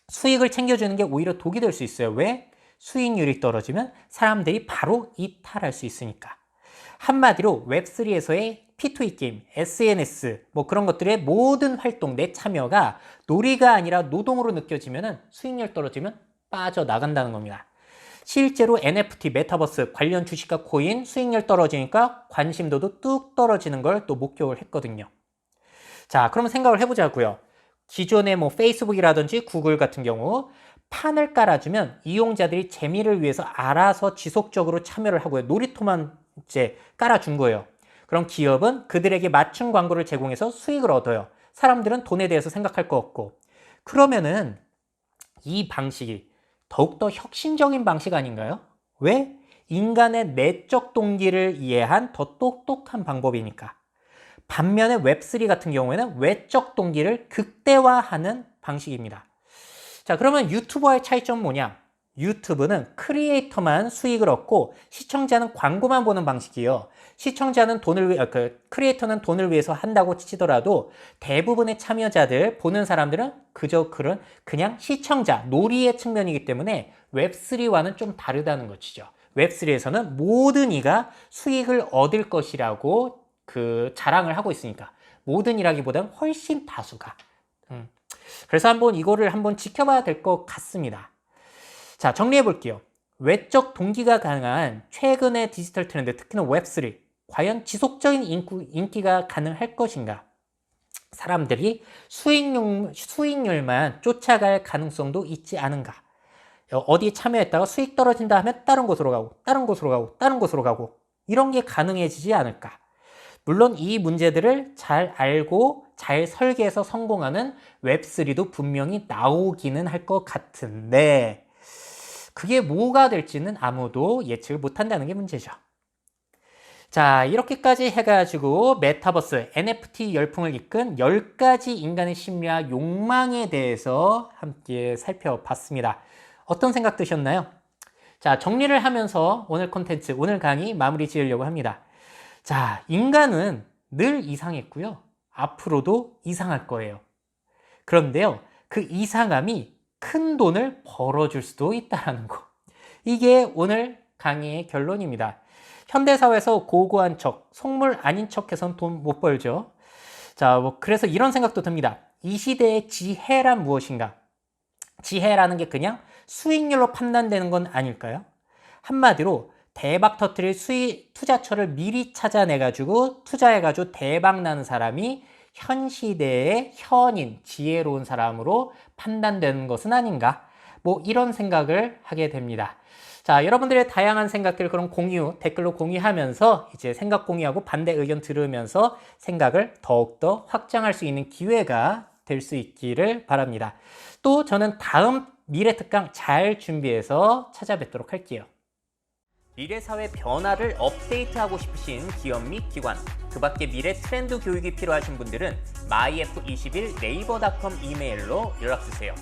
수익을 챙겨주는 게 오히려 독이 될 수 있어요. 왜? 수익률이 떨어지면 사람들이 바로 이탈할 수 있으니까. 한마디로 웹3에서의 P2E 게임, SNS 뭐 그런 것들의 모든 활동, 내 참여가 놀이가 아니라 노동으로 느껴지면 수익률 떨어지면 빠져나간다는 겁니다. 실제로 NFT, 메타버스 관련 주식과 코인 수익률 떨어지니까 관심도도 뚝 떨어지는 걸 또 목격을 했거든요. 자, 그럼 생각을 해보자고요. 기존의 뭐 페이스북이라든지 구글 같은 경우 판을 깔아주면 이용자들이 재미를 위해서 알아서 지속적으로 참여를 하고요. 놀이터만 이제 깔아준 거예요. 그럼 기업은 그들에게 맞춤 광고를 제공해서 수익을 얻어요. 사람들은 돈에 대해서 생각할 거 없고. 그러면은 이 방식이 더욱더 혁신적인 방식 아닌가요? 왜? 인간의 내적 동기를 이해한 더 똑똑한 방법이니까. 반면에 웹3 같은 경우에는 외적 동기를 극대화하는 방식입니다. 자, 그러면 유튜버의 차이점은 뭐냐? 유튜브는 크리에이터만 수익을 얻고 시청자는 광고만 보는 방식이에요. 시청자는 크리에이터는 돈을 위해서 한다고 치더라도 대부분의 참여자들, 보는 사람들은 그저 그냥 시청자, 놀이의 측면이기 때문에 웹3와는 좀 다르다는 것이죠. 웹3에서는 모든 이가 수익을 얻을 것이라고 자랑을 하고 있으니까. 모든 이라기보다는 훨씬 다수가. 그래서 이거를 한번 지켜봐야 될 것 같습니다. 자, 정리해 볼게요. 외적 동기가 강한 최근의 디지털 트렌드, 특히나 웹3, 과연 지속적인 인기가 가능할 것인가? 사람들이 수익률만 쫓아갈 가능성도 있지 않은가? 어디에 참여했다가 수익 떨어진다 하면 다른 곳으로 가고, 다른 곳으로 가고, 다른 곳으로 가고, 이런 게 가능해지지 않을까? 물론 이 문제들을 잘 알고 잘 설계해서 성공하는 웹3도 분명히 나오기는 할 것 같은데 그게 뭐가 될지는 아무도 예측을 못한다는 게 문제죠. 자, 이렇게까지 해가지고 메타버스, NFT 열풍을 이끈 10가지 인간의 심리와 욕망에 대해서 함께 살펴봤습니다. 어떤 생각 드셨나요? 자, 정리를 하면서 오늘 콘텐츠, 오늘 강의 마무리 지으려고 합니다. 자, 인간은 늘 이상했고요. 앞으로도 이상할 거예요. 그런데요, 그 이상함이 큰 돈을 벌어줄 수도 있다는 거. 이게 오늘 강의의 결론입니다. 현대사회에서 고고한 척, 속물 아닌 척해서는 돈 못 벌죠. 자, 그래서 이런 생각도 듭니다. 이 시대의 지혜란 무엇인가? 지혜라는 게 그냥 수익률로 판단되는 건 아닐까요? 한마디로 대박 터트릴 투자처를 미리 찾아내가지고 투자해가지고 대박 나는 사람이 현 시대의 현인, 지혜로운 사람으로 판단되는 것은 아닌가? 뭐 이런 생각을 하게 됩니다. 자, 여러분들의 다양한 생각들 그런 공유, 댓글로 공유하면서 이제 생각 공유하고 반대 의견 들으면서 생각을 더욱더 확장할 수 있는 기회가 될 수 있기를 바랍니다. 또 저는 다음 미래 특강 잘 준비해서 찾아뵙도록 할게요. 미래 사회 변화를 업데이트하고 싶으신 기업 및 기관, 그 밖에 미래 트렌드 교육이 필요하신 분들은 myf21 네이버닷컴 이메일로 연락 주세요.